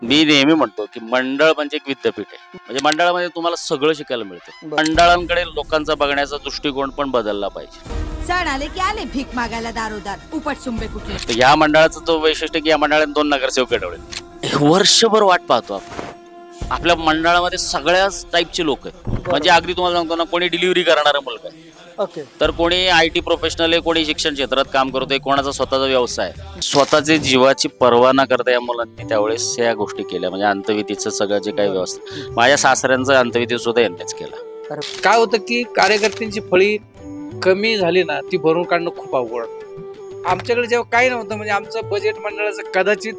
मी नेहमी म्हणतो की मंडळ म्हणजे एक विद्यापीठ आहे. म्हणजे मंडळामध्ये तुम्हाला सगळं शिकायला मिळतं. मंडळांकडे लोकांचा बघण्याचा दृष्टिकोन पण बदलला पाहिजे. सण आले की आले भीक मागायला दारोदार उपटसुंबे कुठले. तर ह्या मंडळाचं तो वैशिष्ट्य की या मंडळात 2 नगरसेवक घडवले. वर्षभर वाट पाहतो आपण. आपल्या मंडळामध्ये सगळ्याच टाईपचे लोक आहेत. म्हणजे अगदी तुम्हाला सांगतो ना, कोणी डिलिव्हरी करणारा मुलगा आहे, ओके. तर कोणी IT प्रोफेशनल आहे, कोणी शिक्षण क्षेत्रात काम करतोय, कोणाचा स्वतःचा व्यवसाय आहे. स्वतःचे जीवाची पर्वा न करता या मुलांनी त्यावेळेस या गोष्टी केल्या. म्हणजे अंतविधीचं सगळं जे काही व्यवस्था, माझ्या सासऱ्यांचं अंतविधी सुद्धा यांनीच केला. काय होतं की कार्यकर्त्यांची फळी कमी झाली ना, ती भरून काढणं खूप अवघड. आमच्याकडे जेव्हा काही नव्हतं, म्हणजे आमचं बजेट मंडळाचं कदाचित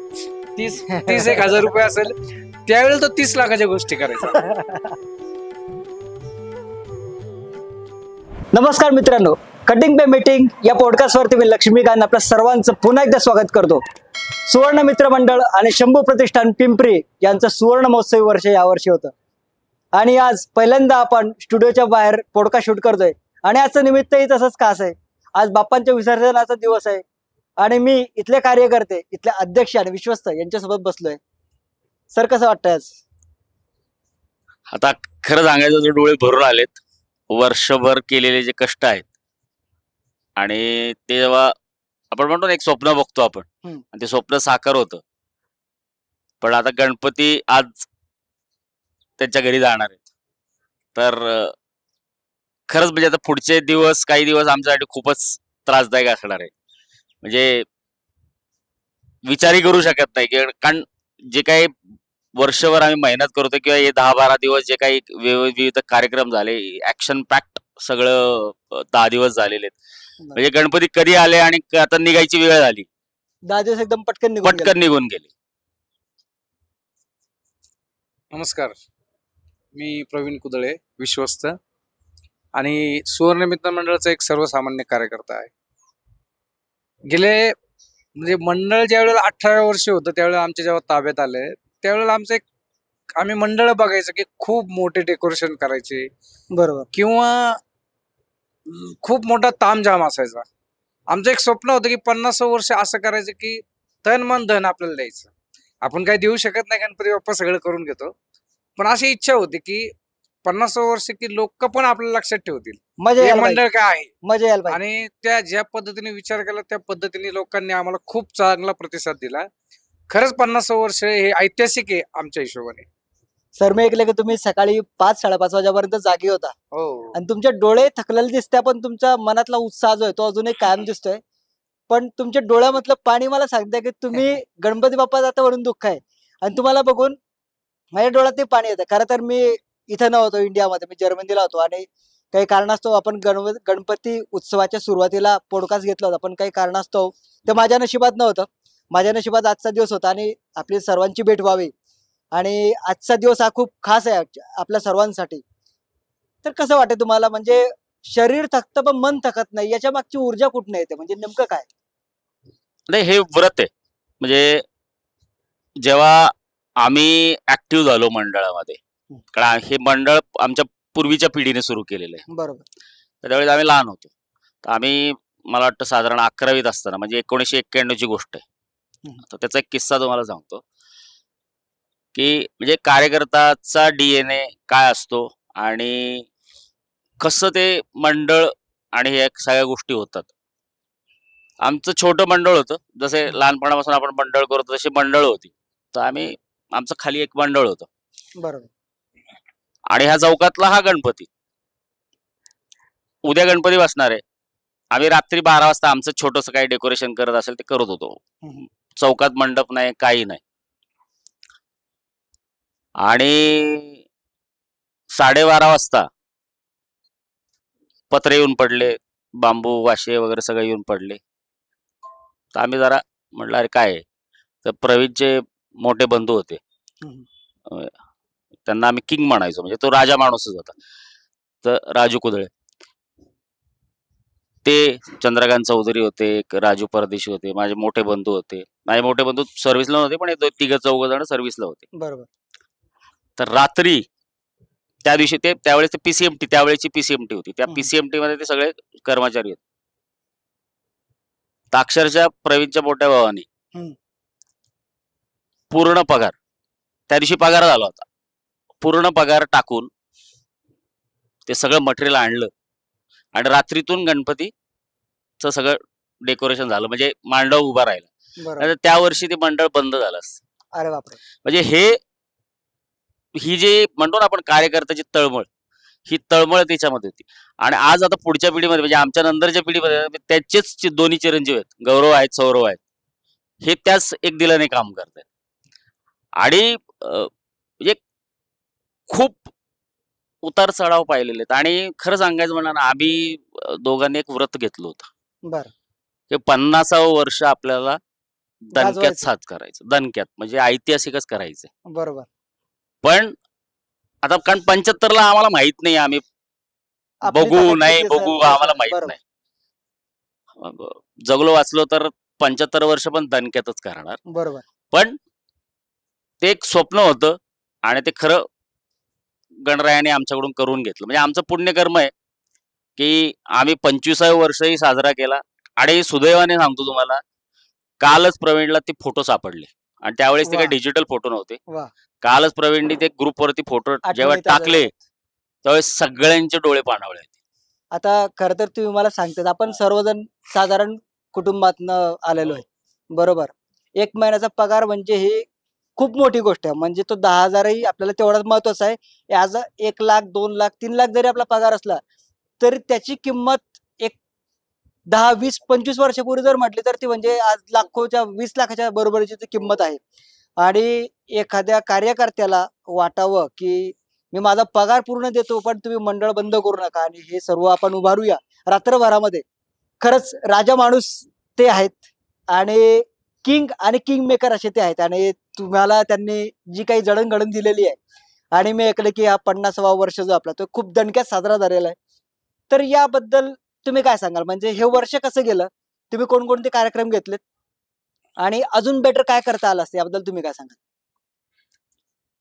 30-1,000 रुपये असेल, त्यावेळेला तो 30 लाखाच्या गोष्टी करायचा. नमस्कार मित्रांनो, कटिंग पे मीटिंग या पॉडकास्टवरती मी लक्ष्मीकांत आपल्या सर्वांचं पुन्हा एकदा स्वागत करतो. सुवर्ण मित्र मंडळ आणि शंभू प्रतिष्ठान पिंपरी यांचं सुवर्ण महोत्सवी वर्ष यावर्षी होतं आणि आज पहिल्यांदा आपण स्टुडिओच्या बाहेर पॉडकास्ट शूट करतोय. आणि आजचं निमित्तही तसंच खास आहे. आज बाप्पांच्या विसर्जनाचा दिवस आहे आणि मी इथले कार्यकर्ते, इथले अध्यक्ष आणि विश्वस्त यांच्यासोबत बसलोय. सर, कसं वाटतंय आज? आता खरं सांगायचं तर डोळे भरून आलेत. वर्षभर केलेले जे कष्ट आहेत आणि ते जेव्हा आपण म्हणतो ना, एक स्वप्न बघतो आपण आणि ते स्वप्न साकार होतं. पण आता गणपती आज त्यांच्या घरी जाणार आहेत. तर खरंच म्हणजे आता पुढचे दिवस, काही दिवस आमच्यासाठी खूपच त्रासदायक असणार आहे. म्हणजे विचारही करू शकत नाही, की कारण जे काही वर्षभर आम्ही मेहनत करतो किंवा हे 10-12 दिवस जे काही विविध कार्यक्रम झाले, ऍक्शन पॅक्ट सगळं 10 दिवस झालेले आहेत. म्हणजे गणपती कधी आले आणि आता निघायची वेळ झाली, 10 दिवस एकदम पटकन निघून गेले. नमस्कार, मी प्रवीण कुदळे, विश्वस्त आणि सुवर्ण मित्र मंडळाचा एक सर्वसामान्य कार्यकर्ता आहे. गेले म्हणजे मंडळ ज्या वेळेला 18 वर्ष होतं, त्यावेळेला आमच्या जेव्हा ताब्यात आले, त्यावेळेला आम्ही मंडळ बघायचं की खूप मोठे डेकोरेशन करायचे, बरोबर, किंवा खूप मोठा तामझाम असायचा. आमचं एक स्वप्न होतं की 50 वर्ष असं करायचं की तन मन धन आपल्याला द्यायचं. आपण काही देऊ शकत नाही, गणपती बाप्पा सगळं करून घेतो, पण अशी इच्छा होती की 50 वर्ष की लोक पण आपल्याला लक्षात ठेवतील मजा हे यायला मंडळ पाहिजे. काय आहे. मजा यायला पाहिजे. आणि त्या ज्या पद्धतीने विचार केला, त्या पद्धतीने लोकांनी आम्हाला खूप चांगला प्रतिसाद दिला. खरंच 50 वर्ष हे ऐतिहासिक आहे आमच्या हिशोबाने. सर, मी ऐकलं की तुम्ही सकाळी 5-5:30 वाजेपर्यंत जागी होता हो, आणि तुमचे डोळे थकलेले दिसते, पण तुमच्या मनातला उत्साह जो आहे तो अजूनही कायम दिसतोय. पण तुमच्या डोळ्यामधलं पाणी मला सांगतंय की तुम्ही गणपती बाप्पा जाता वरून दुःख आहे. आणि तुम्हाला बघून माझ्या डोळ्यात ते पाणी येतं. खरं तर मी इथं नव्हतो इंडियामध्ये, मी जर्मनीला होतो आणि काही कारणास्तव आपण गणपती उत्सवाच्या सुरुवातीला पॉडकास्ट घेतला होता, पण काही कारणास्तव ते माझ्या नशिबात नव्हतं. माझ्या नशिबात आजचा दिवस होता आणि आपली सर्वांची भेट व्हावी. आणि आजचा दिवस हा खूप खास आहे आपल्या सर्वांसाठी. तर कसं वाटतं तुम्हाला? म्हणजे शरीर थकतं पण मन थकत नाही, याच्या मागची ऊर्जा कुठून येते? म्हणजे नेमकं काय? नाही, हे व्रत आहे. म्हणजे जेव्हा आम्ही ऍक्टिव्ह झालो मंडळामध्ये, कारण हे मंडळ आमच्या पूर्वीच्या पिढीने सुरू केलेलं आहे. बरोबर. तर त्यावेळेस आम्ही लहान होतो. तर आम्ही, मला वाटतं साधारण 11वीत असताना, म्हणजे 1991 ची गोष्ट आहे. तर त्याचा एक किस्सा तुम्हाला सांगतो की म्हणजे कार्यकर्त्याचा DNA काय असतो आणि कसं ते मंडळ आणि हे सगळ्या गोष्टी होतात. आमचं छोटं मंडळ होतं, जसे लहानपणापासून आपण मंडळ करतो तशी मंडळ होती. तर आमचं खाली एक मंडळ होतं बरोबर. आणि ह्या चौकातला हा गणपती. उद्या गणपती बसणार आहे. आम्ही रात्री 12 वाजता आमचं छोटंसं काही डेकोरेशन करत असेल ते करत होतो. चौकात मंडप नाही, काही नाही. आणि 12:30 वाजता पत्रे येऊन पडले, बांबू वाशे वगैरे सगळे येऊन पडले. तर आम्ही जरा म्हटलं, अरे काय आहे? तर प्रवीणचे मोठे बंधू होते, त्यांना आम्ही किंग म्हणायचो, म्हणजे तो राजा माणूसच होता. तर राजू कुदळे, ते चंद्रकांत चौधरी होते, राजू परदेशी होते, माझे मोठे बंधू होते. माझे मोठे बंधू सर्व्हिसला नव्हते, पण 3-4 जण सर्व्हिसला होते. बरोबर. तर रात्री त्या दिवशी त्यावेळेस ते PCMT, त्यावेळेची PCMT होती, त्या PCMT मध्ये ते सगळे कर्मचारी होते. तर अक्षरशः प्रवीणच्या मोठ्या भावाने पूर्ण पगार त्या दिवशी पगार झाला होता. पूर्ण पगार टाकून ते सगळं मटेरियल आणलं आणि रात्रीतून गणपतीचं सगळं डेकोरेशन झालं, म्हणजे मांडव उभा राहिला. बरोबर. नाहीतर त्या वर्षी ते मंडळ बंद झालं असतं. अरे बापरे. म्हणजे ही जे म्हणतो ना आपण कार्यकर्त्याची तळमळ, ही तळमळ त्याच्यामध्ये होती. आणि आज आता पुढच्या पिढीमध्ये म्हणजे आमच्या नंतरच्या पिढीमध्ये त्याचेच दोन्ही चिरंजीव आहेत, गौरव आहेत, सौरव आहेत, हे त्याच एक दिलाने काम करतात. आणि म्हणजे खूप उतार चढाव पाहिलेले आहेत. आणि खरं सांगायचं म्हणा ना, आम्ही दोघांनी एक व्रत घेतलं होतं बर. की 50वं वर्ष आपल्याला दणक्यात गाजवायचं. साथ करायचं. दणक्यात म्हणजे ऐतिहासिकच करायचं. बरोबर. पण आता कारण 75ला आम्हाला माहित नाही, आम्ही आपली बघू ताकद नाही किती बघू असेल, आम्हाला कसं. माहित बरोबर. नाही. मग जगलो वाचलो तर 75 वर्ष पण दणक्यातच करणार. बरोबर. पण ते एक स्वप्न होतं आणि ते खरं गणरायाने आमच्याकडून करून घेतलं. म्हणजे आमचं पुण्यकर्म आहे की आम्ही 25वं वर्षही साजरा केला. आणि सुदैवाने सांगतो तुम्हाला, कालच प्रवीणला ते फोटो सापडले आणि त्यावेळेस ते काही वा. डिजिटल फोटो नव्हते. वा. कालच प्रवीणनी ते ग्रुपवरती फोटो जेव्हा आठवणी ताज्या टाकले झाल्यात. त्यावेळेस सगळ्यांचे डोळे पाणावले. आता खर तर तुम्ही मला सांगतात, आपण सर्वजण साधारण कुटुंबातनं आलेलो आहे. बरोबर. 1 महिन्याचा पगार म्हणजे ही खूप मोठी गोष्ट आहे. म्हणजे तो 10,000ही आपल्याला तेवढाच महत्वाचा आहे. ॲज अ 1,00,000, 2,00,000, 3,00,000 जरी आपला पगार असला, तरी त्याची किंमत एक 10, 20, 25 वर्षापूर्वी जर म्हटली तर ती म्हणजे आज लाखोच्या 20 लाखाच्या बरोबरीची ती किंमत आहे. आणि एखाद्या कार्यकर्त्याला वाटावं की मी माझा पगार पूर्ण देतो, पण तुम्ही मंडळ बंद करू नका आणि हे सर्व आपण उभारूया रात्रभरामध्ये. खरंच राजा माणूस ते आहेत आणि किंग आणि किंग मेकर असे ते आहेत. आणि तुम्हाला त्यांनी जी काही जडणघडण दिलेली आहे, आणि मी ऐकलं की हा 50वा वर्ष जो आपला तो खूप दणक्यात साजरा झालेला आहे. तर याबद्दल तुम्ही काय सांगाल? म्हणजे हे वर्ष कसं गेलं? तुम्ही कोणकोणते कार्यक्रम घेतलेत आणि अजून बेटर काय करता आलं असतं, याबद्दल तुम्ही काय सांगाल?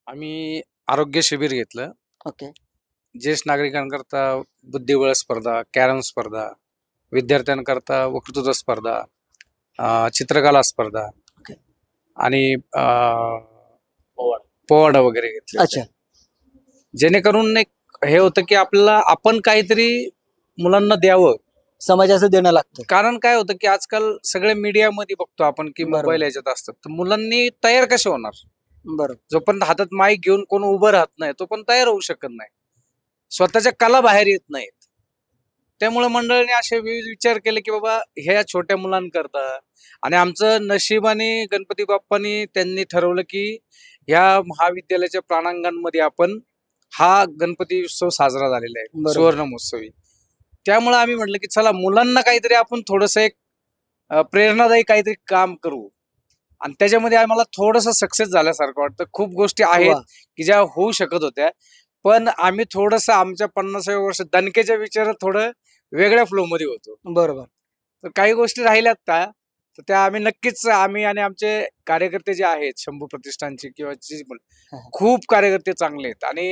आम्ही आरोग्य शिबिर घेतलं. ओके. ज्येष्ठ नागरिकांकरता बुद्धिबळ स्पर्धा, कॅरम स्पर्धा, विद्यार्थ्यांकरता वक्तृत्व स्पर्धा, चित्रकला स्पर्धा ओके. आणि पोवाडा वगैरे घेतले. अच्छा. जेणेकरून एक हे होतं की आपल्याला आपण काहीतरी मुलांना द्यावं. समाजाचं देणं लागतं. कारण काय होतं की आजकाल सगळे मीडियामध्ये बघतो आपण की बरोबर. मोबाईल याच्यात असतात, तर मुलांनी तयार कसे होणार? बरोबर. जोपर्यंत हातात माईक घेऊन कोण उभं राहत नाही तो पण तयार होऊ शकत नाही, स्वतःच्या कला बाहेर येत नाहीत. त्यामुळे मंडळाने असे विविध विचार केले की बाबा ह्या छोट्या मुलांकरता, आणि आमचं नशिबाने गणपती बाप्पानी त्यांनी ठरवलं की ह्या महाविद्यालयाच्या प्रांगणामध्ये आपण हा गणपती उत्सव साजरा झालेला आहे, बरोबर. सुवर्ण महोत्सवी. त्यामुळे आम्ही म्हटलं की चला मुलांना काहीतरी आपण थोडंसं एक प्रेरणादायी काहीतरी काम करू, आणि त्याच्यामध्ये आम्हाला थोडंसं सक्सेस झाल्यासारखं वाटतं. खूप गोष्टी आहेत वा. की ज्या होऊ शकत होत्या, पण आम्ही थोडंसं आमच्या 50व्या वर्ष दणकेच्या विचारात थोडं वेगळ्या फ्लो मध्ये होतो. बरोबर. तर काही गोष्टी राहिल्यात का, तर त्या आम्ही नक्कीच आम्ही आणि आमचे कार्यकर्ते जे आहेत शंभू प्रतिष्ठानचे किंवा जे पण हा, हा. खूप कार्यकर्ते चांगले आहेत आणि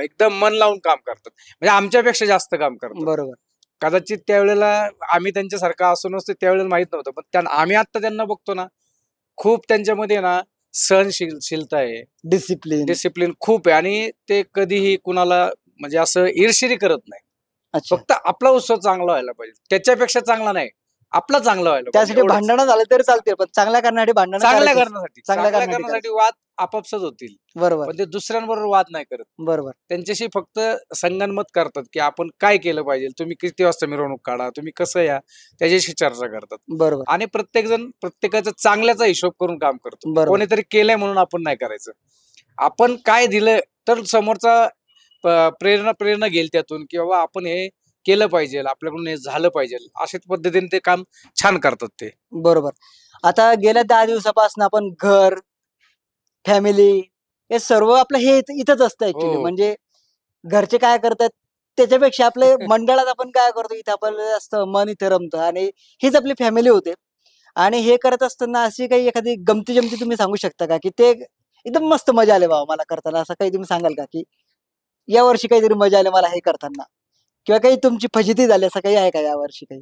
एकदम मन लावून काम करतात, म्हणजे आमच्यापेक्षा जास्त काम करतात. बरोबर. कदाचित त्यावेळेला आम्ही त्यांच्यासारखा असू नसतो, त्यावेळेला माहित नव्हतं, पण आम्ही आता त्यांना बघतो ना, खूप त्यांच्यामध्ये ना सहनशीलता आहे, डिसिप्लिन. डिसिप्लिन खूप आहे, आणि ते कधीही कुणाला म्हणजे असं ईर्ष्येने करत नाही. अच्छा. फक्त आपला उत्सव चांगला व्हायला पाहिजे, त्याच्यापेक्षा चांगला नाही, आपला चांगला व्हायला पाहिजे, त्यासाठी एवढंच. भांडणं झालं तरी चालते, पण चांगल्या करण्यासाठी भांडणं चांगल्या करायचीच. करण्यासाठी चांगल्या चांगल्या करण्यासाठी करण्यासाठी वाद आपापसात होतील, बरोबर. पण ते दुसऱ्यांबरोबर वाद नाही करत. बरोबर. त्यांच्याशी फक्त संगनमत करतात की आपण काय केलं पाहिजे, तुम्ही किती वाजता मिरवणूक काढा, तुम्ही कसं या, त्याच्याशी चर्चा करतात. बरोबर. आणि प्रत्येक जण प्रत्येकाचा चांगल्याचा हिशोब करून काम करतो. बरोबर. कोणीतरी केलंय म्हणून आपण नाही करायचं. आपण काय दिलं तर समोरचा प्रेरणा घेईल त्यातून की बाबा आपण हे केलं पाहिजे, आपल्याकडून हे झालं पाहिजे, अशाच पद्धतीने ते काम छान करतात ते. बरोबर. आता गेल्या 10 दिवसापासून आपण घर, फॅमिली हे सर्व आपलं हे इथंच असतं ऍक्च्युली. हो. म्हणजे घरचे काय करतात त्याच्यापेक्षा आपले मंडळात आपण काय करतो, इथे आपलं असतं मन इथे रमतं आणि हीच आपली फॅमिली होते. आणि हे करत असताना अशी काही एखादी गमती जमती तुम्ही सांगू शकता का, की ते एकदम मस्त मजा आले बाबा मला करताना, असं काही तुम्ही सांगाल का, की या वर्षी काहीतरी मजा आली मला हे करताना, किंवा काही तुमची फजिती झाली असं काही आहे का या वर्षी काही?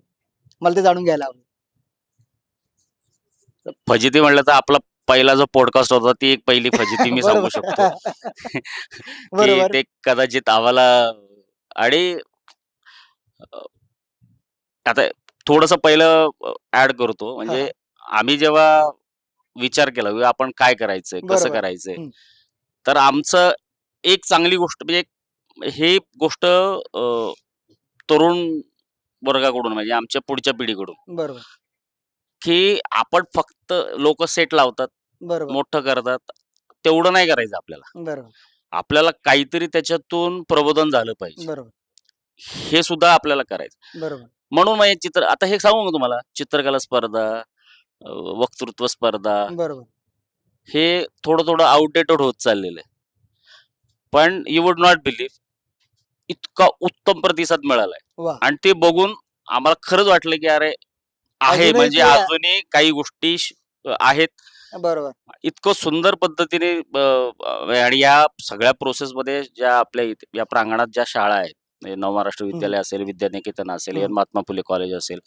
मला ते जाणून घ्यायला आवडेल. फजिती म्हणलं तर आपला पहिला जो पॉडकास्ट होता ती एक पहिली फजिती मी सांगू शकतो की बरोबर ते कदाचित आम्हाला आणि अ, आता थोडस पहिलं ऍड करतो हा, म्हणजे हा. आम्ही जेव्हा विचार केला की आपण काय करायचंय कसं बरोबर करायचंय हम्म. तर आमचं एक चांगली गोष्ट म्हणजे हे गोष्ट तरुण वर्गाकडून म्हणजे आमच्या पुढच्या पिढीकडून बरोबर की आपण फक्त लोक सेट लावतात बरोबर मोठं करतात तेवढं नाही करायचं आपल्याला बरोबर आपल्याला काहीतरी त्याच्यातून प्रबोधन झालं पाहिजे बरोबर हे सुद्धा आपल्याला करायचं बरोबर म्हणून मग हे चित्र आता हे सांगू का तुम्हाला चित्रकला स्पर्धा वक्तृत्व स्पर्धा बरोबर हे थोडं थोडं आउटडेटेड होत चाललेलं आहे पण यू वुड नॉट बिलीव्ह इतका उत्तम प्रतिसाद मिळालाय वा आणि ते बघून आम्हाला खरंच वाटलं की अरे आहे अजूनही म्हणजे ते अजूनही काही गोष्टी आहेत बरोबर इतकं सुंदर पद्धतीने आणि या सगळ्या प्रोसेसमध्ये ज्या आपल्या या प्रांगणात ज्या शाळा आहेत म्हणजे नवमहाराष्ट्र विद्यालय असेल विद्यानिकेतन असेल या हम्म. महात्मा फुले कॉलेज असेल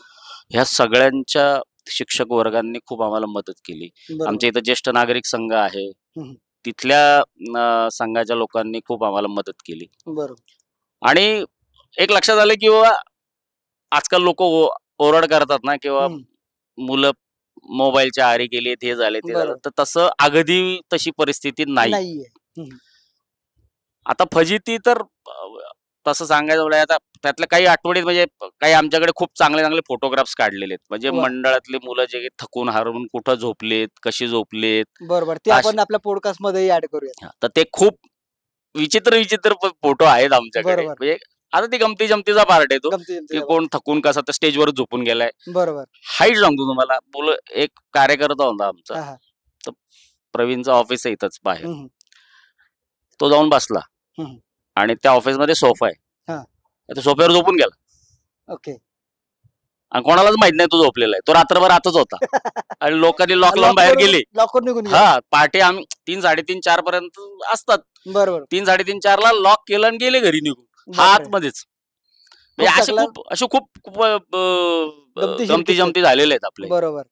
ह्या सगळ्यांच्या शिक्षक वर्गांनी खूप आम्हाला मदत केली बरोबर आमच्या इथं ज्येष्ठ नागरिक संघ आहे हम्म. तिथल्या संघाच्या लोकांनी खूप आम्हाला मदत केली बरोबर आणि एक लक्षात आलं की बाबा आजकाल लोक ओरड करतात ना किंवा हम्म. मुलं मोबाईलच्या आहारी गेलेत हे झाले ते झालं बरोबर. तर तसं अगदी तशी परिस्थिती नाही नाहीये हम्म. आता फजिती तर तसं सांगायचं म्हणजे आता त्यातल्या काही आठवणीत म्हणजे काही आमच्याकडे खूप चांगले चांगले फोटोग्राफ्स काढलेले आहेत म्हणजे वा. मंडळातली मुलं जे थकून हारून कुठं झोपलेत कशी झोपलेत बरोबर ते अश- आपण आपल्या पॉडकास्ट मध्ये ऍड करूया तर ते खूप विचित्र विचित्र फोटो आहेत आमच्याकडे बरोबर. म्हणजे आता ती गमती जमतीचा पार्ट आहे तो गमती की कोण थकून कसा तर स्टेजवर झोपून गेलाय बरोबर हाईट सांगतो तुम्हाला मुलं एक कार्यकर्ता होता आमचा हा, हा. तर प्रवीणचं ऑफिस आहे इथंच बाहेर हम्म. तो जाऊन बसला हम्म. आणि त्या ऑफिसमध्ये सोफा हा. आहे त्या सोफ्यावर झोपून गेला ओके आणि कोणालाच माहित नाही तो झोपलेला आहे तो रात्रभर आतच होता आणि लोकांनी लॉक लावून बाहेर गेले लॉकर निघून गेला. हा पहाटे आम्ही 3 3:30 4 पर्यंत असतात बरोबर 3 3:30 4 ला लॉक केलं आणि गेले घरी निघून हा बापरे. आतमध्येच खूप म्हणजे असे टाकला. असे खूप गमतीशीर गमती किस्से. जमती झालेले आहेत आपले बरोबर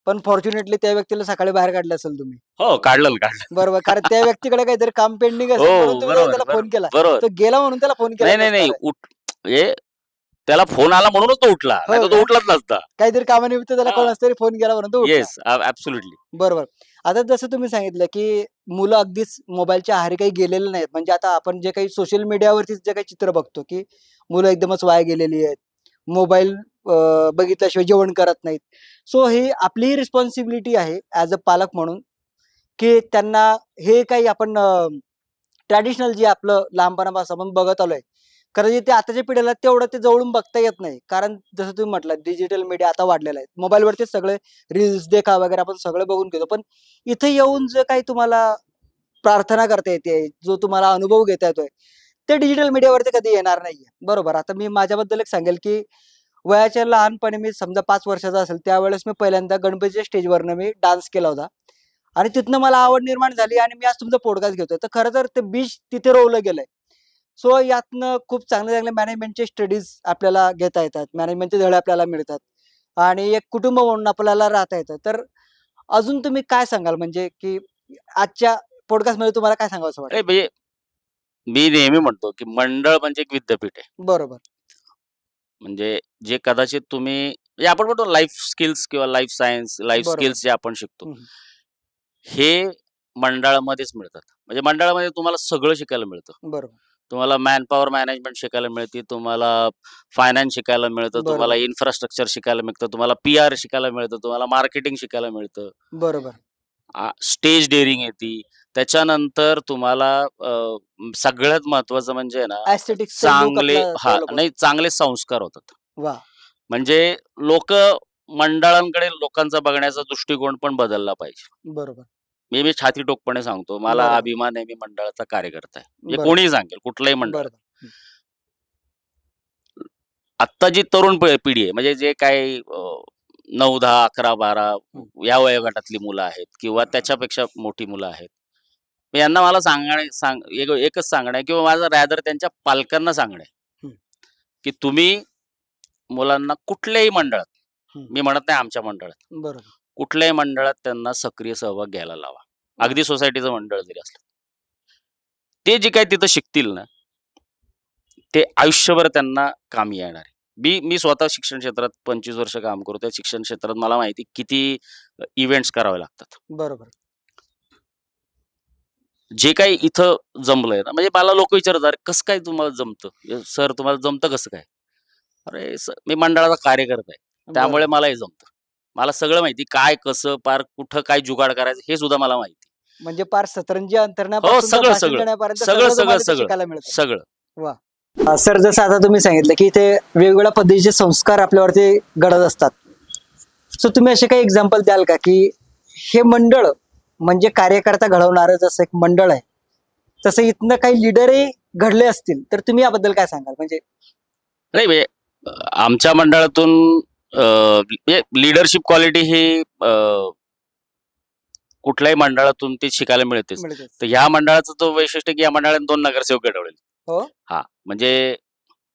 पण फॉर्च्युनेटली त्या व्यक्तीला सकाळी बाहेर काढलं असेल तुम्ही हो काढलं काढलं बरोबर कारण त्या व्यक्तीकडे काहीतरी काम पेंडिंग असेल हो म्हणून तुम्ही जाऊन बरोबर त्याला फोन केला बरोबर तो गेला म्हणून त्याला फोन केला नाही नाही नसता. म्हणजे त्याला फोन आला म्हणूनच तो उठला हो नाही तो का? उठलाच नसता काहीतरी कामानिमित्त त्याला हा. कोणाच तरी फोन केला म्हणून तो उठला. येस ऍब्सोल्युटली बरोबर आता जसं तुम्ही सांगितलं की मुलं अगदीच मोबाईलच्या आहारी काही गेलेले नाहीत म्हणजे आता आपण जे काही सोशल मीडियावरती जे काही चित्र बघतो की मुलं एकदमच वाया गेलेली आहेत मोबाईल बघितल्याशिवाय जेवण करत नाहीत सो ही आपलीही रिस्पॉन्सिबिलिटी आहे ऍज अ पालक म्हणून की त्यांना हे काही आपण ट्रॅडिशनल जे आपलं लहानपणापासून आपण बघत आलोय कारण ते आताच्या पिढीला तेवढं ते जवळून बघता येत नाही कारण जसं तुम्ही म्हटलं डिजिटल मीडिया आता वाढलेला आहे मोबाईलवरती सगळे रील्स देखा वगैरे आपण सगळं बघून घेतो पण इथे येऊन जे काही तुम्हाला प्रार्थना करता येते जो तुम्हाला अनुभव घेता येतोय ते डिजिटल मीडियावरती कधी येणार नाहीये बरोबर आता मी माझ्याबद्दल एक सांगेल की वयाच्या लहानपणी मी समजा 5 वर्षाचा असेल त्यावेळेस मी पहिल्यांदा गणपतीच्या स्टेजवरनं मी डान्स केला होता आणि तिथनं मला आवड निर्माण झाली आणि मी आज तुमचा पॉडकास्ट घेतोय तर खरं तर ते बीज तिथे रोवलं गेलंय सो यातनं खूप चांगले चांगले मॅनेजमेंटचे स्टडीज आपल्याला घेता येतात मॅनेजमेंटचे धडे आपल्याला मिळतात आणि एक कुटुंब म्हणून आपल्याला राहता येतं तर अजून तुम्ही काय सांगाल म्हणजे की आजच्या पॉडकास्ट मध्ये तुम्हाला काय सांगावं वाटतं म्हणजे मी नेहमी म्हणतो की मंडळ म्हणजे एक विद्यापीठ आहे बरोबर म्हणजे जे कदाचित तुम्ही म्हणजे आपण म्हणतो लाईफ स्किल्स किंवा लाईफ सायन्स लाईफ बरोबर. स्किल्स जे आपण शिकतो हम्म. हे मंडळामध्येच मिळतात म्हणजे मंडळामध्ये तुम्हाला सगळं शिकायला मिळतं बरोबर तुम्हाला मॅन पॉवर मॅनेजमेंट शिकायला मिळते तुम्हाला फायनान्स शिकायला मिळतं तुम्हाला बरोबर. इन्फ्रास्ट्रक्चर शिकायला मिळतं तुम्हाला PR शिकायला मिळतं तुम्हाला मार्केटिंग शिकायला मिळतं बरोबर स्टेज डेअरिंग येते त्याच्यानंतर तुम्हाला सगळ्यात महत्वाचं म्हणजे ना ऍस्थेटिक्स नाही चांगले संस्कार होतात वा म्हणजे लोक मंडळांकडे लोकांचा बघण्याचा दृष्टिकोन पण बदलला पाहिजे बरोबर मी छाती टोकपणे सांगतो मला बरोबर. अभिमान आहे मी मंडळाचा कार्यकर्ता आहे म्हणजे बरोबर. कोणीही सांगेल कुठलंही मंडळ बरोबर आत्ता जी तरुण पिढी आहे म्हणजे जे काही 9, 10, 11, 12 या वयोगटातली मुलं आहेत किंवा त्याच्यापेक्षा मोठी मुलं आहेत यांना मला एकच सांगणं आहे किंवा माझं रॅदर त्यांच्या पालकांना सांगणं आहे की तुम्ही मुलांना कुठल्याही मंडळात मी म्हणत नाही आमच्या मंडळात बरोबर कुठल्याही मंडळात त्यांना सक्रिय सहभाग घ्यायला लावा. अगदी सोसायटीचं मंडळ जरी असलं, ते जे काही तिथं शिकतील ना, ते आयुष्यभर त्यांना कामी येणार आहे. मी स्वतः शिक्षण क्षेत्रात 25 वर्ष काम करतो. शिक्षण क्षेत्रात मला माहिती किती इव्हेंट्स करावे लागतात. बरोबर. जे काही इथं जमलंय ना, म्हणजे मला लोक विचारतात, "अरे कसं काय तुम्हाला जमतं? सर तुम्हाला जमतं कसं काय?" अरे मी मंडळाचा कार्यकर्ता आहे, त्यामुळे बरोबर. मला हे जमतं. मला सगळं माहिती, काय कसं पार कुठं काय जुगाड करायचं हे सुद्धा मला माहिती. म्हणजे पार सतरंजी हो, अंतरण्यापासून तर सगळं भाषण सगळं देण्यापर्यंत सगळं सगळं सगळं तुम्हाला इथे सगळं शिकायला मिळतं. सगळं. सर, जसं आता तुम्ही सांगितलं की इथे वेगवेगळ्या पद्धतीचे संस्कार आपल्यावरती घडत असतात. सो तुम्ही असे काही एक्झाम्पल द्याल का की हे मंडळ म्हणजे कार्यकर्ता घडवणारं जसं एक मंडळ आहे, तसं इथनं काही लिडरही घडले असतील, तर तुम्ही याबद्दल काय सांगाल? म्हणजे नाही म्हणजे आमच्या मंडळातून लिडरशिप क्वालिटी ही कुठल्याही मंडळातून ती शिकायला मिळतेच. मिळते. तर ह्या मंडळाचं तो वैशिष्ट्य की या मंडळाने 2 नगरसेवक घडवले. हो. हा म्हणजे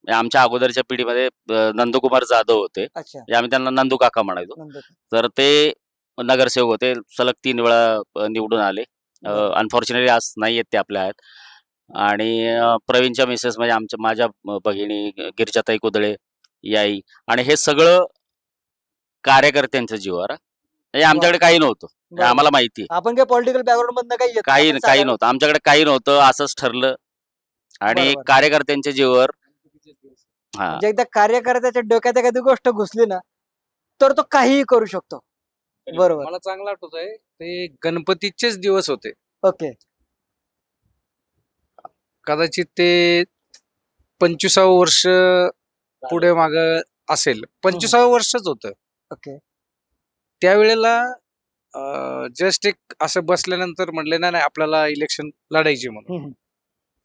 आमच्या अगोदरच्या पिढीमध्ये नंदकुमार जाधव होते. अच्छा. म्हणजे आम्ही त्यांना नंदू काका म्हणायचो. नंतर. तर ते नगरसेवक होते, सलग 3 वेळा निवडून आले. बरं. अनफॉर्च्युनेटली आज नाही आहेत ते आपल्या आहेत. आणि प्रवीणच्या मिसेस म्हणजे माझ्या भगिनी गिरिजाताई कुदळे, याई, आणि हे सगळं कार्यकर्त्यांच्या जीवावर. म्हणजे आमच्याकडे काही नव्हतं. हे बरोबर. आम्हाला माहिती आहे. आपण काय पॉलिटिकल बॅकग्राऊंड मधनं काही येत नाही. काही आपण काही साधारण- नव्हतं. आमच्याकडे काही नव्हतं. असंच ठरलं आणि बरोबर. कार्यकर्त्यांच्या जीवावर. हां. म्हणजे एकदा कार्यकर्त्याच्या डोक्यात एखादी गोष्ट घुसली ना, तर तो काहीही करू शकतो. बरोबर. मला चांगलं आठवतंय, ते गणपतीचेच दिवस होते. ओके. कदाचित ते 25वं वर्ष पुढे माग असेल. 25वं वर्षच होतं. ओके. त्यावेळेला जस्ट एक असं बसल्यानंतर म्हणले नाही आपल्याला इलेक्शन लढायची म्हणून. हम्म.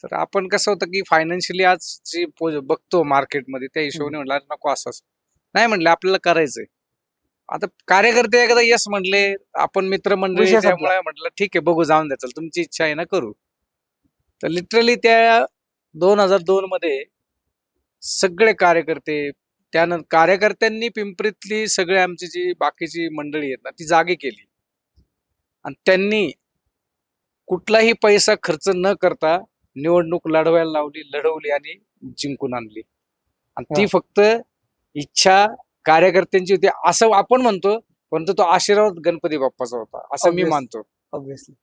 तर आपण कसं होतं की फायनान्शियली आज जी बघतो मार्केटमध्ये त्या हिशोबाने म्हटलं "अरे नको असंच नाही म्हटलं आपल्याला करायचंय. आता कार्यकर्ते एकदा यस म्हटले, आपण मित्रमंडळी विषय संपला. त्यामुळे म्हटलं ठीक आहे बघू जाऊन द्या, चल तुमची इच्छा आहे ना करू. तर लिटरली त्या 2002 मध्ये सगळे कार्यकर्ते, त्यानंतर कार्यकर्त्यांनी पिंपरीतली सगळे आमची जी बाकीची मंडळी आहेत ना ती जागी केली आणि त्यांनी कुठलाही पैसा खर्च न करता निवडणूक लढवली आणि जिंकून आणली. आणि ती फक्त इच्छा कार्यकर्त्यांची होती असं आपण म्हणतो, परंतु तो आशीर्वाद गणपती बाप्पाचा होता असं मी Obvious. मानतो. ऑब्विसली.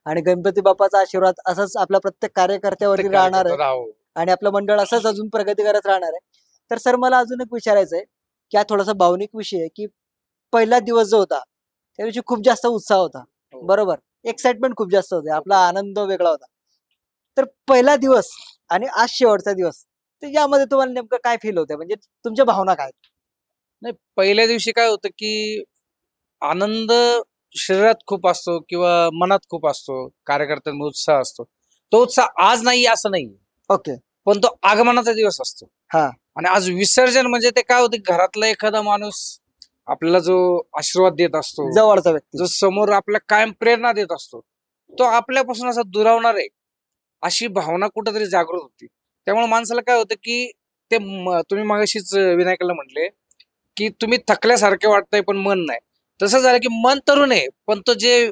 आणि गणपती बाप्पाचा आशीर्वाद असाच आपल्या प्रत्येक कार्यकर्त्यावरती राहणार आहे राहो. आणि आपलं मंडळ असंच अजून प्रगती करत राहणार आहे. तर सर मला अजून एक विचारायचं आहे की हा थोडासा भावनिक विषय आहे की पहिला दिवस जो होता त्या दिवशी खूप जास्त उत्साह होता. हो. बरोबर. एक्साइटमेंट खूप जास्त होते. आपला आनंद वेगळा होता. तर पहिला दिवस आणि आज शेवटचा दिवस, तर यामध्ये तुम्हाला नेमकं काय फील होतं? म्हणजे तुमच्या भावना काय? नाही पहिल्या दिवशी काय होतं की आनंद शरीरात खूप असतो किंवा मनात खूप असतो, कार्यकर्त्यांमध्ये उत्साह असतो. तो उत्साह आज नाही असं नाही, ओके. पण तो आगमनाचा दिवस असतो. हा. आणि आज विसर्जन म्हणजे ते काय होतं, घरातला एखादा माणूस आपल्याला जो आशीर्वाद देत असतो, जवळचा व्यक्ती. जो समोर आपल्या कायम प्रेरणा देत असतो, तो आपल्यापासून असा दुरावणार आहे अशी भावना कुठेतरी जागृत होती. त्यामुळे माणसाला काय होतं की ते तुम्ही मगाशीच विनायकाला म्हटले की तुम्ही थकल्यासारखे वाटतंय पण मन नाही. तसं झालं की मन तरुण आहे, पण तो जे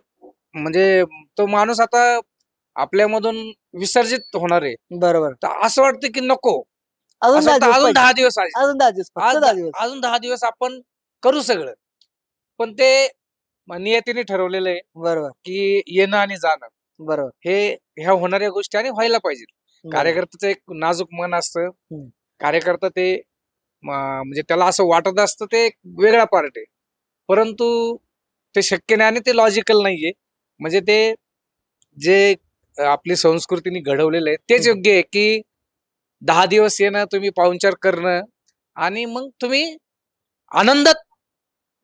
म्हणजे तो माणूस आता आपल्यामधून विसर्जित होणार आहे. बरोबर. तर असं वाटतं की नको, अजून असं 10 वाटतं दिवस अजून पाहिजे. 10 दिवस आहे. अजून 10 दिवस फक्त 10 दिवस. अजून 10 दिवस आपण करू सगळं. पण ते नियतीने ठरवलेलं आहे बरोबर. की येणं आणि जाणं बरोबर. ह्या होणाऱ्या गोष्टी आणि व्हायला पाहिजेत. बरोबर. कार्यकर्त्याचं एक नाजूक मन असतं. हम्म. कार्यकर्ता ते म्हणजे त्याला असं वाटत असतं ते एक वेगळा पार्ट आहे, परंतु ते शक्य नाही आणि ते लॉजिकल नाहीये. म्हणजे ते जे आपली संस्कृतीने घडवलेलं आहे तेच योग्य आहे की 10 दिवस येणं, तुम्ही पाहुणचार करणं आणि मग तुम्ही आनंदात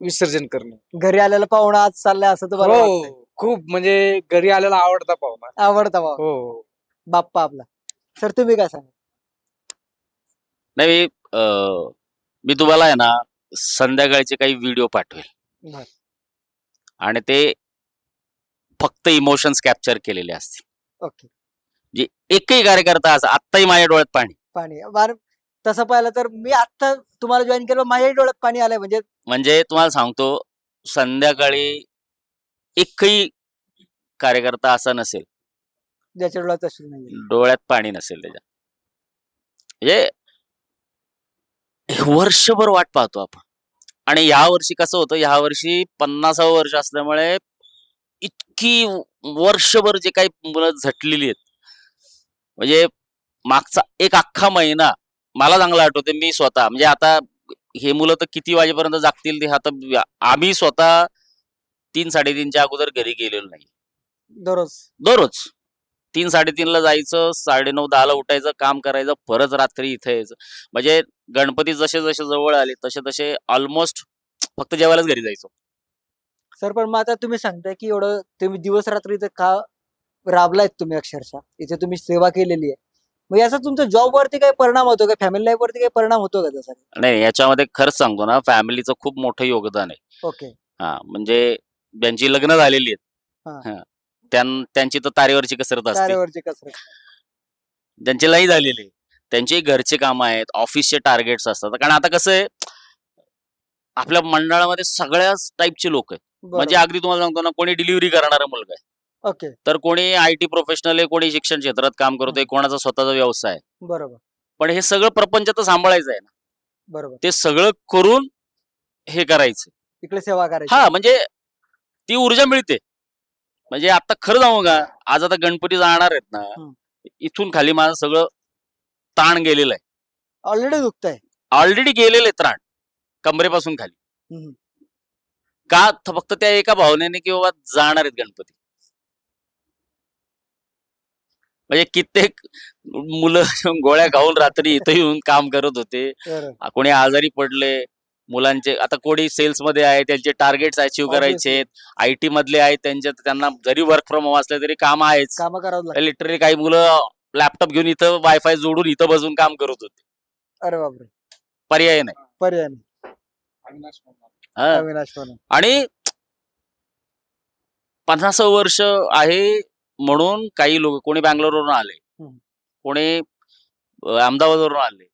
विसर्जन करणं. घरी आलेला पाहुणा आज चाललाय असं तुम्हाला वाटतंय? हो, खूप म्हणजे घरी आलेला आवडता पाहुणा. आवडता भाऊ हो. बाप्पा आपला. सर तुम्ही काय सांगा? नाही मी तुम्हाला आहे ना संध्याकाळचे काही व्हिडिओ पाठवेल बरं. आणि ते फक्त इमोशन्स कॅप्चर केलेले असतील. ओके. जे एकही कार्यकर्ता असं आत्ताही माझ्या डोळ्यात पाणी. पाणी बार तसं पाहिलं तर मी आता तुम्हाला जॉईन केलं माझ्याही डोळ्यात पाणी आलंय. म्हणजे म्हणजे तुम्हाला सांगतो संध्याकाळी एकही कार्यकर्ता असा नसेल ज्याच्या डोळ्यात अश्रू नाही. डोळ्यात पाणी नसेल त्याच्या. म्हणजे वर्षभर वाट पाहतो आपण. आणि या वर्षी कसं होतं, या वर्षी 50वं वर्ष असल्यामुळे इतकी वर्षभर जे काही मुलं झटलेली आहेत, म्हणजे मागचा एक अख्खा महिना मला चांगला आठवते. मी स्वतः म्हणजे आता हे मुलं तर किती वाजेपर्यंत जागतील ते आता आम्ही स्वतः 3-3:30च्या अगोदर घरी गेलेलो नाही. दररोज दररोज 3-3:30ला जायचं, 9:30-10ला उठायचं, काम करायचं, परत रात्री इथे यायचं. म्हणजे गणपती जसे जसे जवळ आले तसे तसे ऑलमोस्ट फक्त जेवायलाच घरी जायचो. सर, पण मग आता तुम्ही सांगताय की एवढं तुम्ही दिवस रात्री इथे का राबलायत तुम्ही, अक्षरशः इथे तुम्ही सेवा केलेली आहे, मग याचा तुमच्या जॉब वरती काही परिणाम होतो का, फॅमिली लाईफ वरती काही परिणाम होतो का त्याचा? नाही, याच्यामध्ये खरंच सांगतो ना, फॅमिलीचं खूप मोठं योगदान आहे. ओके. हा, म्हणजे ज्यांची लग्न झालेली हा. आहेत, हा, त्यांची तर तारेवरची कसरत असते. तारेवरची कसरत. ज्यांची नाही झालेली त्यांची घरचे कामं आहेत, ऑफिसचे टार्गेट्स असतात. कारण आता कसं आहे, आपल्या मंडळामध्ये सगळ्याच टाईपचे लोक आहेत. म्हणजे बरोबर. अगदी तुम्हाला सांगतो ना, कोणी डिलिव्हरी करणारा मुलगा आहे, ओके. तर कोणी IT प्रोफेशनल आहे, कोणी शिक्षण क्षेत्रात काम करतोय, कोणाचा स्वतःचा व्यवसाय आहे. बरोबर. पण हे सगळं प्रपंच तर सांभाळायचं आहे ना. बरोबर. ते सगळं करून हे करायचं. इकडे सेवा करायची. हा, म्हणजे ती ऊर्जा मिळते. म्हणजे आता खरं सांगू का, आज आता गणपती जाणार आहेत ना, इथून खाली माझं सगळं ताण गेलेलं आहे. ऑलरेडी दुखतंय. ऑलरेडी गेलेलं आहे त्राण, कमरेपासून खाली. हम्म. का फक्त त्या एका भावनेने की बाबा जाणार आहेत गणपती. म्हणजे कित्येक मुलं गोळ्या खाऊन रात्री इथं येऊन काम करत होते. बरोबर. कोणी आजारी पडले, मुलांचे आता कोणी सेल्स मध्ये आहे, त्यांचे टार्गेट्स अचीव्ह करायचे आहेत. IT मधले आहेत, त्यांना जरी वर्क फ्रॉम होम असले तरी काम आहेच. काम करावं लागतं. लिटरली काही मुलं लॅपटॉप घेऊन इथं वायफाय जोडून इथं बसून काम करत होते. अरे बापरे. पर्याय नाही. पर्याय नाही. हा. अविनाश म्हणून. आणि 50वं वर्ष आहे म्हणून काही लोक, कोणी बँगलोरवरून आले, कोणी अहमदाबादवरून आले,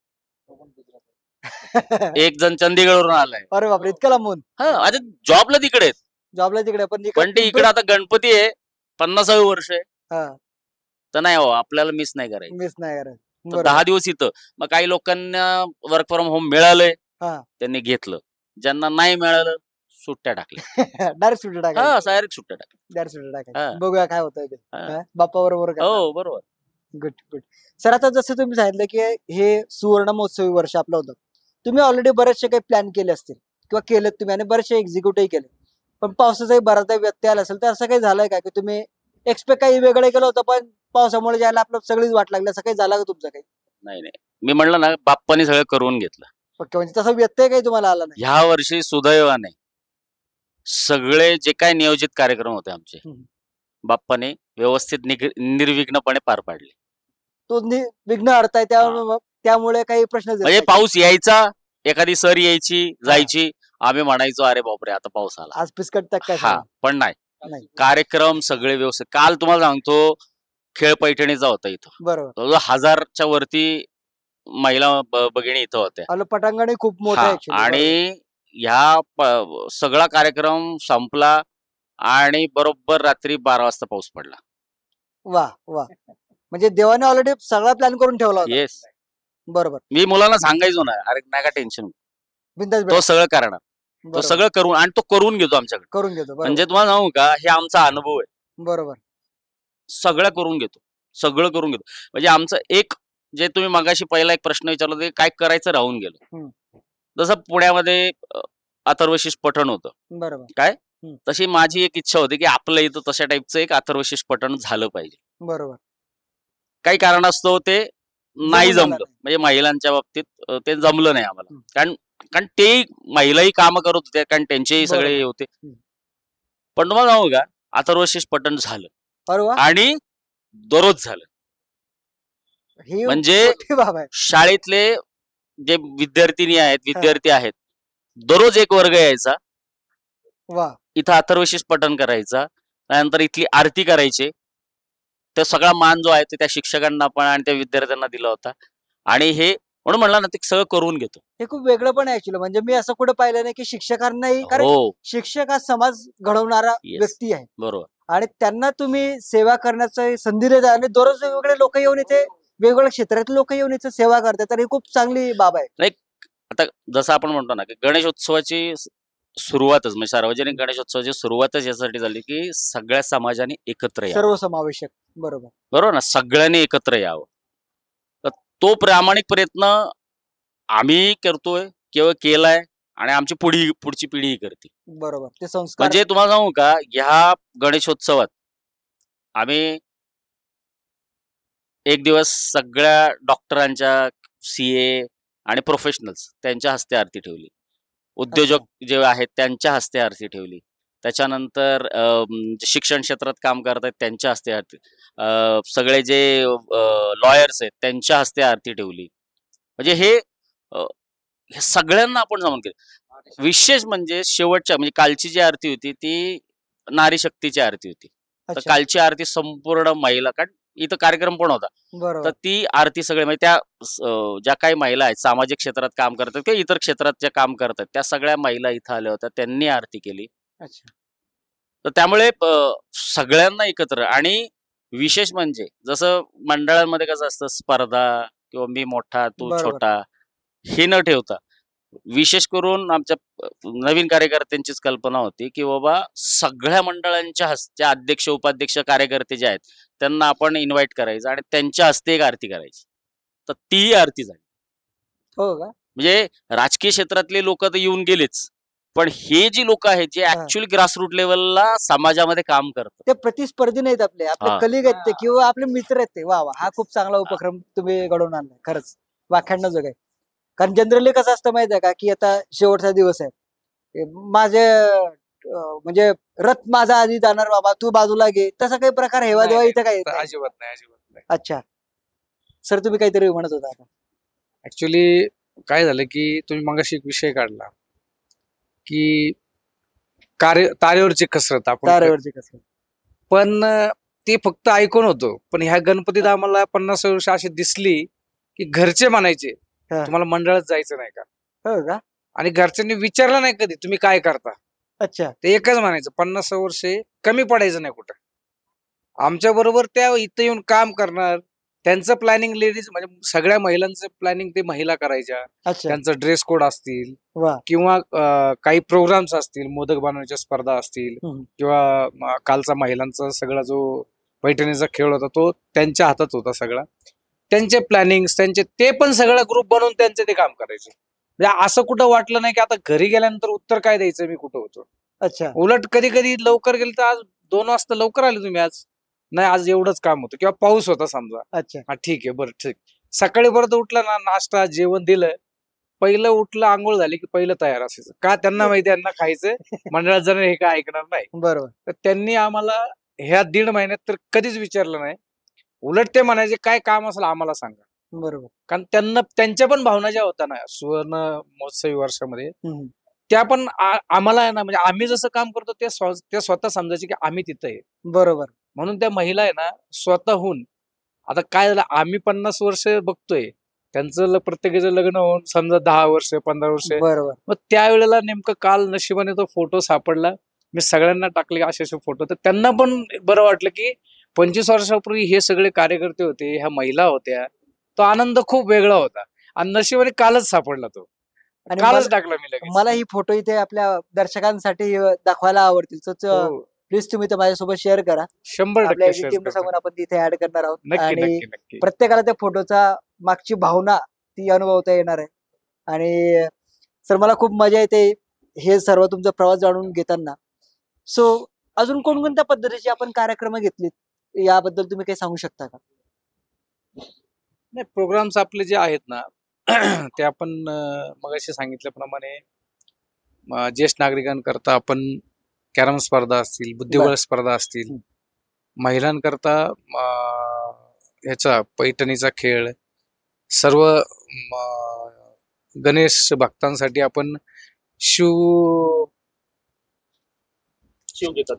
एक जण चंदीगडवरून आलाय. अरे बापरे, इतकं लांबून. हा, आता जॉबला तिकडे आहेत. जॉबला तिकडे, पण ते इकडे आता गणपती आहे, 50वं वर्ष आहे, हा, तर नाही हो, आपल्याला मिस नाही करायचं. मिस नाही करत. तर 10 दिवस इथं. मग काही लोकांना वर्क फ्रॉम होम मिळालंय, हा. त्यांनी घेतलं. ज्यांना नाही मिळालं, सुट्ट्या टाकल्या. डायरेक्ट सुट्टी हा, टाकायची. डायरेक्ट सुट्ट्या टाकल्या. डायरेक्ट सुट्टी हा. टाकायची. बघूया काय होतंय ते. हा. बाप्पा बरोबर. हो, बरोबर. Good good. सर, आता जसं तुम्ही सांगितलं की हे सुवर्ण महोत्सवी वर्ष आपलं होतं, तुम्ही ऑलरेडी बरेचसे काही प्लॅन केले असतील किंवा केलेत तुम्ही, आणि बरेचसे एक्झिक्युटिव्ह केले, पण पावसाचाही बराचसा व्यत्यय आला असेल, तर असं काही झालंय का की तुम्ही एक्सपेक्ट काही वेगळं केलं होतं, पण पावसामुळे जायला आपलं सगळीच वाट लागली, असं काही झालं का तुमचं काही? नाही नाही, मी म्हणलं ना, बाप्पाने सगळं करून घेतलं. ओके. म्हणजे तसा व्यत्यय काही तुम्हाला आला नाही? ह्या वर्षी सुदैवाने सगळे जे काय नियोजित कार्यक्रम होते आमचे, बाप्पाने व्यवस्थित निर्विघ्नपणे पार पाडले. तो विघ्न अडताय, त्यामुळे काही प्रश्न म्हणजे पाऊस यायचा, एखादी सर यायची जायची, आम्ही म्हणायचो अरे बापरे आता पाऊस आला, आज पिस्कट काय? हा, पण नाही, नाही. कार्यक्रम सगळे व्यवस्थित. काल तुम्हाला सांगतो, खेळ पैठणीचा होता इथं. बरोबर. जवळजवळ 1000च्या वरती महिला भगिनी इथं होत्या. आपलं पटांगण खूप मोठं हा, आहे actually. आणि ह्या सगळा कार्यक्रम संपला आणि बरोबर रात्री 12 वाजता पाऊस पडला. वा वा. म्हणजे देवाने ऑलरेडी सगळा प्लॅन करून ठेवला होता. येस. बरोबर. मी मुलांना सांगायचो ना, अरे नाही का टेन्शन, बिंदास तो सगळं करणार, तो बरोबर. सगळं करून, आणि तो करून घेतो आमच्याकडे. करून घेतो. बरोबर. म्हणजे तुम्हाला सांगू का, हे आमचा अनुभव आहे. बरोबर. सगळं करून घेतो, सगळं करून घेतो. म्हणजे आमचं एक, जे तुम्ही मगाशी पहिला एक प्रश्न विचारला, ते काय करायचं राहून गेलं. जसं पुण्यामध्ये अथर्वशीष पठण होतं, बरोबर. काय तशी माझी एक इच्छा होती की आपल्या इथं तशा टाईपचं एक अथर्वशीष पठण झालं पाहिजे. बरोबर. काही कारणास्तव ते नाही जमलं जमलं, नाही. म्हणजे महिलांच्या बाबतीत ते जमलं नाही आम्हाला. कारण ते महिलाही कामं करत होत्या, कारण त्यांचेही सगळे हे होते. पण तुम्हाला सांगू का, अथर्वशीष पठण झालं, अरे वा. आणि दररोज झालं. ही म्हणजे मोठी बाब आहे. शाळेतले जे विद्यार्थिनी आहेत, विद्यार्थी आहेत, दररोज एक वर्ग यायचा, वा. इथं अथर्वशीष पठण करायचा, त्यानंतर इथली आरती करायची. तर सगळा मान जो आहे तो त्या शिक्षकांना पण आणि त्या विद्यार्थ्यांना दिला होता. आणि हे म्हणून म्हणला ना ते सगळं करून घेतो. हे खूप वेगळं पण आहे ऍक्च्युली. म्हणजे मी असं कुठं पाहिलं नाही की शिक्षकांनाही, कारण हो, शिक्षक हा समाज घडवणारा येस, व्यक्ती आहे बरोबर. आणि त्यांना तुम्ही सेवा करण्याची संधी देता आणि दररोज वेगवेगळे लोक येऊन इथे, वेगवेगळ्या क्षेत्रातले लोक येऊन इथे सेवा करतात, तर ही खूप चांगली बाब आहे. नाही, आता जसं आपण म्हणतो ना की गणेशोत्सवाची सुरुवातच म्हणजे सार्वजनिक गणेशोत्सवाची सुरुवातच यासाठी झाली की सगळ्या समाजाने एकत्र यावं. सर्वसमावेशक. बरोबर. बरोबर ना, सगळ्यांनी एकत्र यावं. तर तो प्रामाणिक प्रयत्न आम्ही करतोय किंवा केलाय आणि आमची पुढची पिढीही करते. बरोबर. ते संस्कार. म्हणजे तुम्हाला सांगू का, ह्या गणेशोत्सवात आम्ही एक दिवस सगळ्या डॉक्टरांच्या, सीए आणि प्रोफेशनल्स त्यांच्या हस्ते आरती ठेवली. उद्योजक जे आहेत त्यांच्या हस्ते आरती ठेवली. त्याच्यानंतर जे शिक्षण क्षेत्रात काम करतात त्यांच्या हस्ते आरती, सगळे जे लॉयर्स आहेत त्यांच्या हस्ते आरती ठेवली. म्हणजे हे सगळ्यांना आपण जमून केलं. विशेष म्हणजे शेवटच्या म्हणजे कालची जी आरती होती ती नारी शक्तीची आरती होती. तर अच्छा. कालची आरती संपूर्ण महिला, कारण इथं कार्यक्रम पण होता. तर बरोबर. ती आरती सगळे म्हणजे त्या ज्या काही महिला आहेत सामाजिक क्षेत्रात काम करतात किंवा इतर क्षेत्रात ज्या काम करतात त्या सगळ्या महिला इथं आल्या होत्या, त्यांनी आरती केली. अच्छा. तर त्यामुळे सगळ्यांना एकत्र. आणि विशेष म्हणजे जसं मंडळांमध्ये कसं असतं स्पर्धा किंवा मी मोठा तू बरोबर. छोटा हे न ठेवता, विशेष करून आमच्या नवीन कार्यकर्त्यांचीच कल्पना होती की बाबा सगळ्या मंडळांच्या हस्ते अध्यक्ष उपाध्यक्ष कार्यकर्ते जे आहेत त्यांना आपण इन्व्हाइट करायचं आणि त्यांच्या हस्ते एक आरती करायची. तर ती आरती झाली. हो का? म्हणजे राजकीय क्षेत्रातले लोक तर येऊन गेलेच, पण हे जी लोक आहेत जे ऍक्च्युअली ग्रासरूट लेवलला समाजामध्ये काम करतात. ते प्रतिस्पर्धी नाहीत, आपले हा. कलिग आहेत ते किंवा आपले मित्र आहेत ते. वा वा, हा खूप चांगला उपक्रम तुम्ही घडवून आणलाय. खरंच व्याख्यान जग आहे. कारण जनरली कसं असतं माहिती आहे का, की आता शेवटचा दिवस आहे, माझे म्हणजे रथ माझा आधी जाणार बाबा, तू बाजूला घे, तसा काही प्रकार हेवा इथं काही तर नाही. अजिबात नाही, अजिबात नाही. अच्छा सर, तुम्ही काहीतरी म्हणत होता आता. ऍक्च्युली काय झालं की तुम्ही मगाशी एक विषय काढला की तारेवरची कसरत आपण तारेवरची कसरत. पण ते फक्त ऐकून होतो. पण ह्या गणपतीत आम्हाला 50 वर्ष अशी दिसली की घरचे म्हणायचे हा. तुम्हाला मंडळात जायचं नाही का? हो का? आणि घरच्यांनी विचारलं नाही कधी तुम्ही काय करता. अच्छा. ते एकच म्हणायचं 50 वर्षे कमी पडायचं नाही कुठं. आमच्या बरोबर त्या इथं येऊन काम करणार. त्यांचं प्लॅनिंग लेडीज म्हणजे सगळ्या महिलांचं प्लॅनिंग ते महिला करायच्या. अच्छा. त्यांचं ड्रेस कोड असतील वा. किंवा काही प्रोग्राम्स असतील, मोदक बनवण्याच्या स्पर्धा असतील हम्म. किंवा कालचा महिलांचा सगळा जो पैठणीचा खेळ होता तो त्यांच्या हातात होता सगळा. त्यांचे प्लॅनिंग त्यांचे ते पण सगळा ग्रुप बनवून त्यांचे ते काम करायचे. म्हणजे असं कुठं वाटलं नाही की आता घरी गेल्यानंतर उत्तर काय द्यायचं मी कुठं होतो. अच्छा. उलट कधी कधी लवकर गेलं तर आज 2 वाजता लवकर आले तुम्ही आज. नाही आज एवढंच काम होतं किंवा पाऊस होता समजा. अच्छा. हा ठीक आहे बरं ठीक. सकाळी परत उठलं ना, नाश्ता जेवण दिलं, पहिलं उठलं आंघोळ झाली की पहिलं तयार असायचं. का त्यांना माहिती यांना खायचं, मंडळात जण हे काय ऐकणार नाही. बरोबर. तर त्यांनी आम्हाला ह्या 1.5 महिन्यात तर कधीच विचारलं नाही. उलट ते म्हणायचे काय काम असेल आम्हाला सांगा. बरोबर. कारण त्यांना त्यांच्या पण भावना ज्या होत्या ना सुवर्ण महोत्सवी वर्षामध्ये, हम्म. त्या पण आम्हाला आहे ना, म्हणजे आम्ही जसं काम करतो ते स्वतः समजायचे की आम्ही तिथं आहे. बरोबर. म्हणून त्या महिला आहे ना स्वतःहून. आता काय झालं, आम्ही 50 वर्ष बघतोय, त्यांचं प्रत्येकाचं लग्न होऊन समजा 10 वर्ष 15 वर्ष. बरोबर. मग त्यावेळेला नेमकं काल नशिबाने तो फोटो सापडला. मी सगळ्यांना टाकले असे असे फोटो, तर त्यांना पण बरं वाटलं की 25 वर्षापूर्वी हे सगळे कार्यकर्ते होते, ह्या महिला होत्या. तो आनंद खूप वेगळा होता आणि नशिबाने कालच सापडला तो. आणि कालच टाकला मी लगेच. मला ही फोटो इथे आपल्या दर्शकांसाठी दाखवायला आवडतील. हो, प्लीज तुम्ही ते माझ्यासोबत शेअर करा. 100% आपल्या share टीम करतो. समोर आपण तिथे ऍड करणार आहोत नक्की आणि नक्की नक्की. प्रत्येकाला त्या फोटोचा मागची भावना ती अनुभवता येणार आहे. आणि सर मला खूप मजा येते हे सर्व तुमचा प्रवास जाणून घेताना. सो अजून कोणकोणत्या पद्धतीचे आपण कार्यक्रम घेतलेत याबद्दल तुम्ही काही सांगू शकता का? नाही, प्रोग्राम्स आपले जे आहेत ना ते आपण मगाशी सांगितल्याप्रमाणे ज्येष्ठ नागरिकांकरता आपण कॅरम स्पर्धा असतील, बुद्धिबळ स्पर्धा असतील, हं. महिलांकरता ह्याचा पैठणीचा खेळ, सर्व गणेश भक्तांसाठी आपण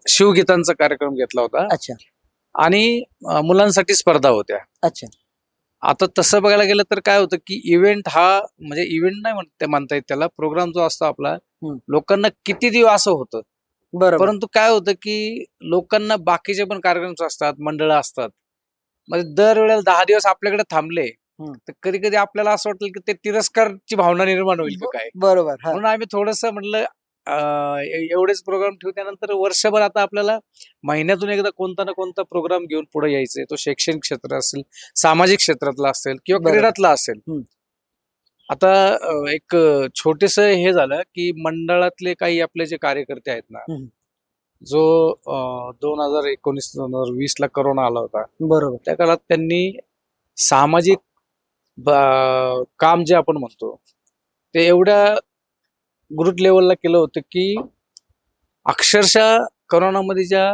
शिवगीतांचा कार्यक्रम घेतला होता अच्छा. आणि मुलांसाठी स्पर्धा होत्या. अच्छा. आता तसं बघायला गेलं तर काय होतं की इव्हेंट हा म्हणजे इव्हेंट नाही म्हणता येत त्याला, प्रोग्राम जो असतो आपला लोकांना किती दिवस असं होतं. बरोबर. परंतु काय होतं की लोकांना बाकीचे पण कार्यक्रम असतात, मंडळ असतात. म्हणजे दरवेळेला 10 दिवस आपल्याकडे थांबले तर कधी कधी आपल्याला असं वाटलं की ते तिरस्कारची भावना निर्माण होईल का काय. बरोबर. हा. म्हणून आम्ही थोडस म्हटलं एवढेच प्रोग्राम ठेवू, त्यानंतर वर्षभर आता आपल्याला महिन्यातून एकदा कोणता ना कोणता प्रोग्राम घेऊन पुढे यायचंय. तो शैक्षणिक क्षेत्र असेल, सामाजिक क्षेत्रातला असेल किंवा बरोबर. क्रीडातला असेल. आता एक छोटेस हे झालं की मंडळातले काही आपले जे कार्यकर्ते आहेत ना, जो 2019-2020 ला करोना आला होता, बरोबर. त्या काळात त्यांनी सामाजिक काम जे आपण म्हणतो ते एवढ्या ग्रुप लेवलला केलं होतं की अक्षरशः करोनामध्ये ज्या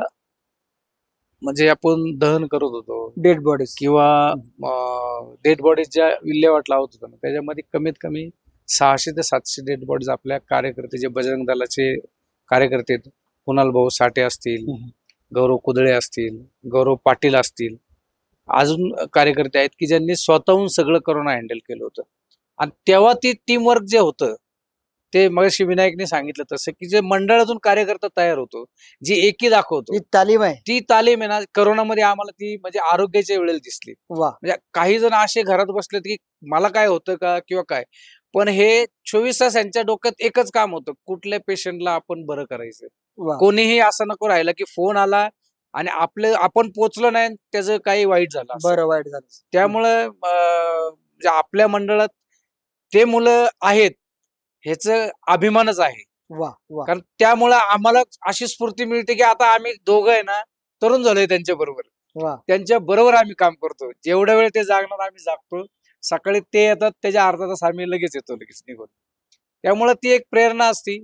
म्हणजे आपण दहन करत होतो डेड बॉडीज किंवा डेड बॉडीज ज्या विल्हेवाट लावत होतो ना, त्याच्यामध्ये कमीत कमी 600 ते 700 डेड बॉडीज आपल्या कार्यकर्ते, जे बजरंग दलाचे कार्यकर्ते आहेत, कुणाल भाऊ साठे असतील, गौरव कुदळे असतील, गौरव पाटील असतील, अजून कार्यकर्ते आहेत की ज्यांनी स्वतःहून सगळं करोना हँडल केलं होतं. आणि तेव्हा ती टीमवर्क जे होतं ते मगाशी विनायकने सांगितलं तसं की जे मंडळातून कार्यकर्ता तयार होतो, जी एकी दाखवतो, ही तालीम आहे. ती तालीम आहे ना, करोनामध्ये आम्हाला ती म्हणजे आरोग्याच्या वेळेला दिसली. वा. म्हणजे काही जण असे घरात बसलेत की मला काय होतं का किंवा काय, पण हे 24 तास यांच्या डोक्यात एकच काम होतं, कुठल्या पेशंटला आपण बरं करायचं. वा. कोणीही असं नको राहिलं की फोन आला आणि आपण पोचलो नाही, त्याचं काही वाईट झालं असं. बरं, वाईट झालं. त्यामुळं म्हणजे आपल्या मंडळात ते मुलं आहेत ह्याचं अभिमानच आहे. वा वा. कारण त्यामुळं आम्हाला अशी स्फूर्ती मिळते की आता आम्ही दोघं आहे ना तरुण झालोय त्यांच्या बरोबर. वा. त्यांच्या बरोबर आम्ही काम करतो. जेवढ्या वेळ ते जागणार आम्ही जागतो. सकाळी ते येतात, त्याच्या अर्धा तास आम्ही लगेच येतो, लगेच निघून. त्यामुळे ती एक प्रेरणा असती.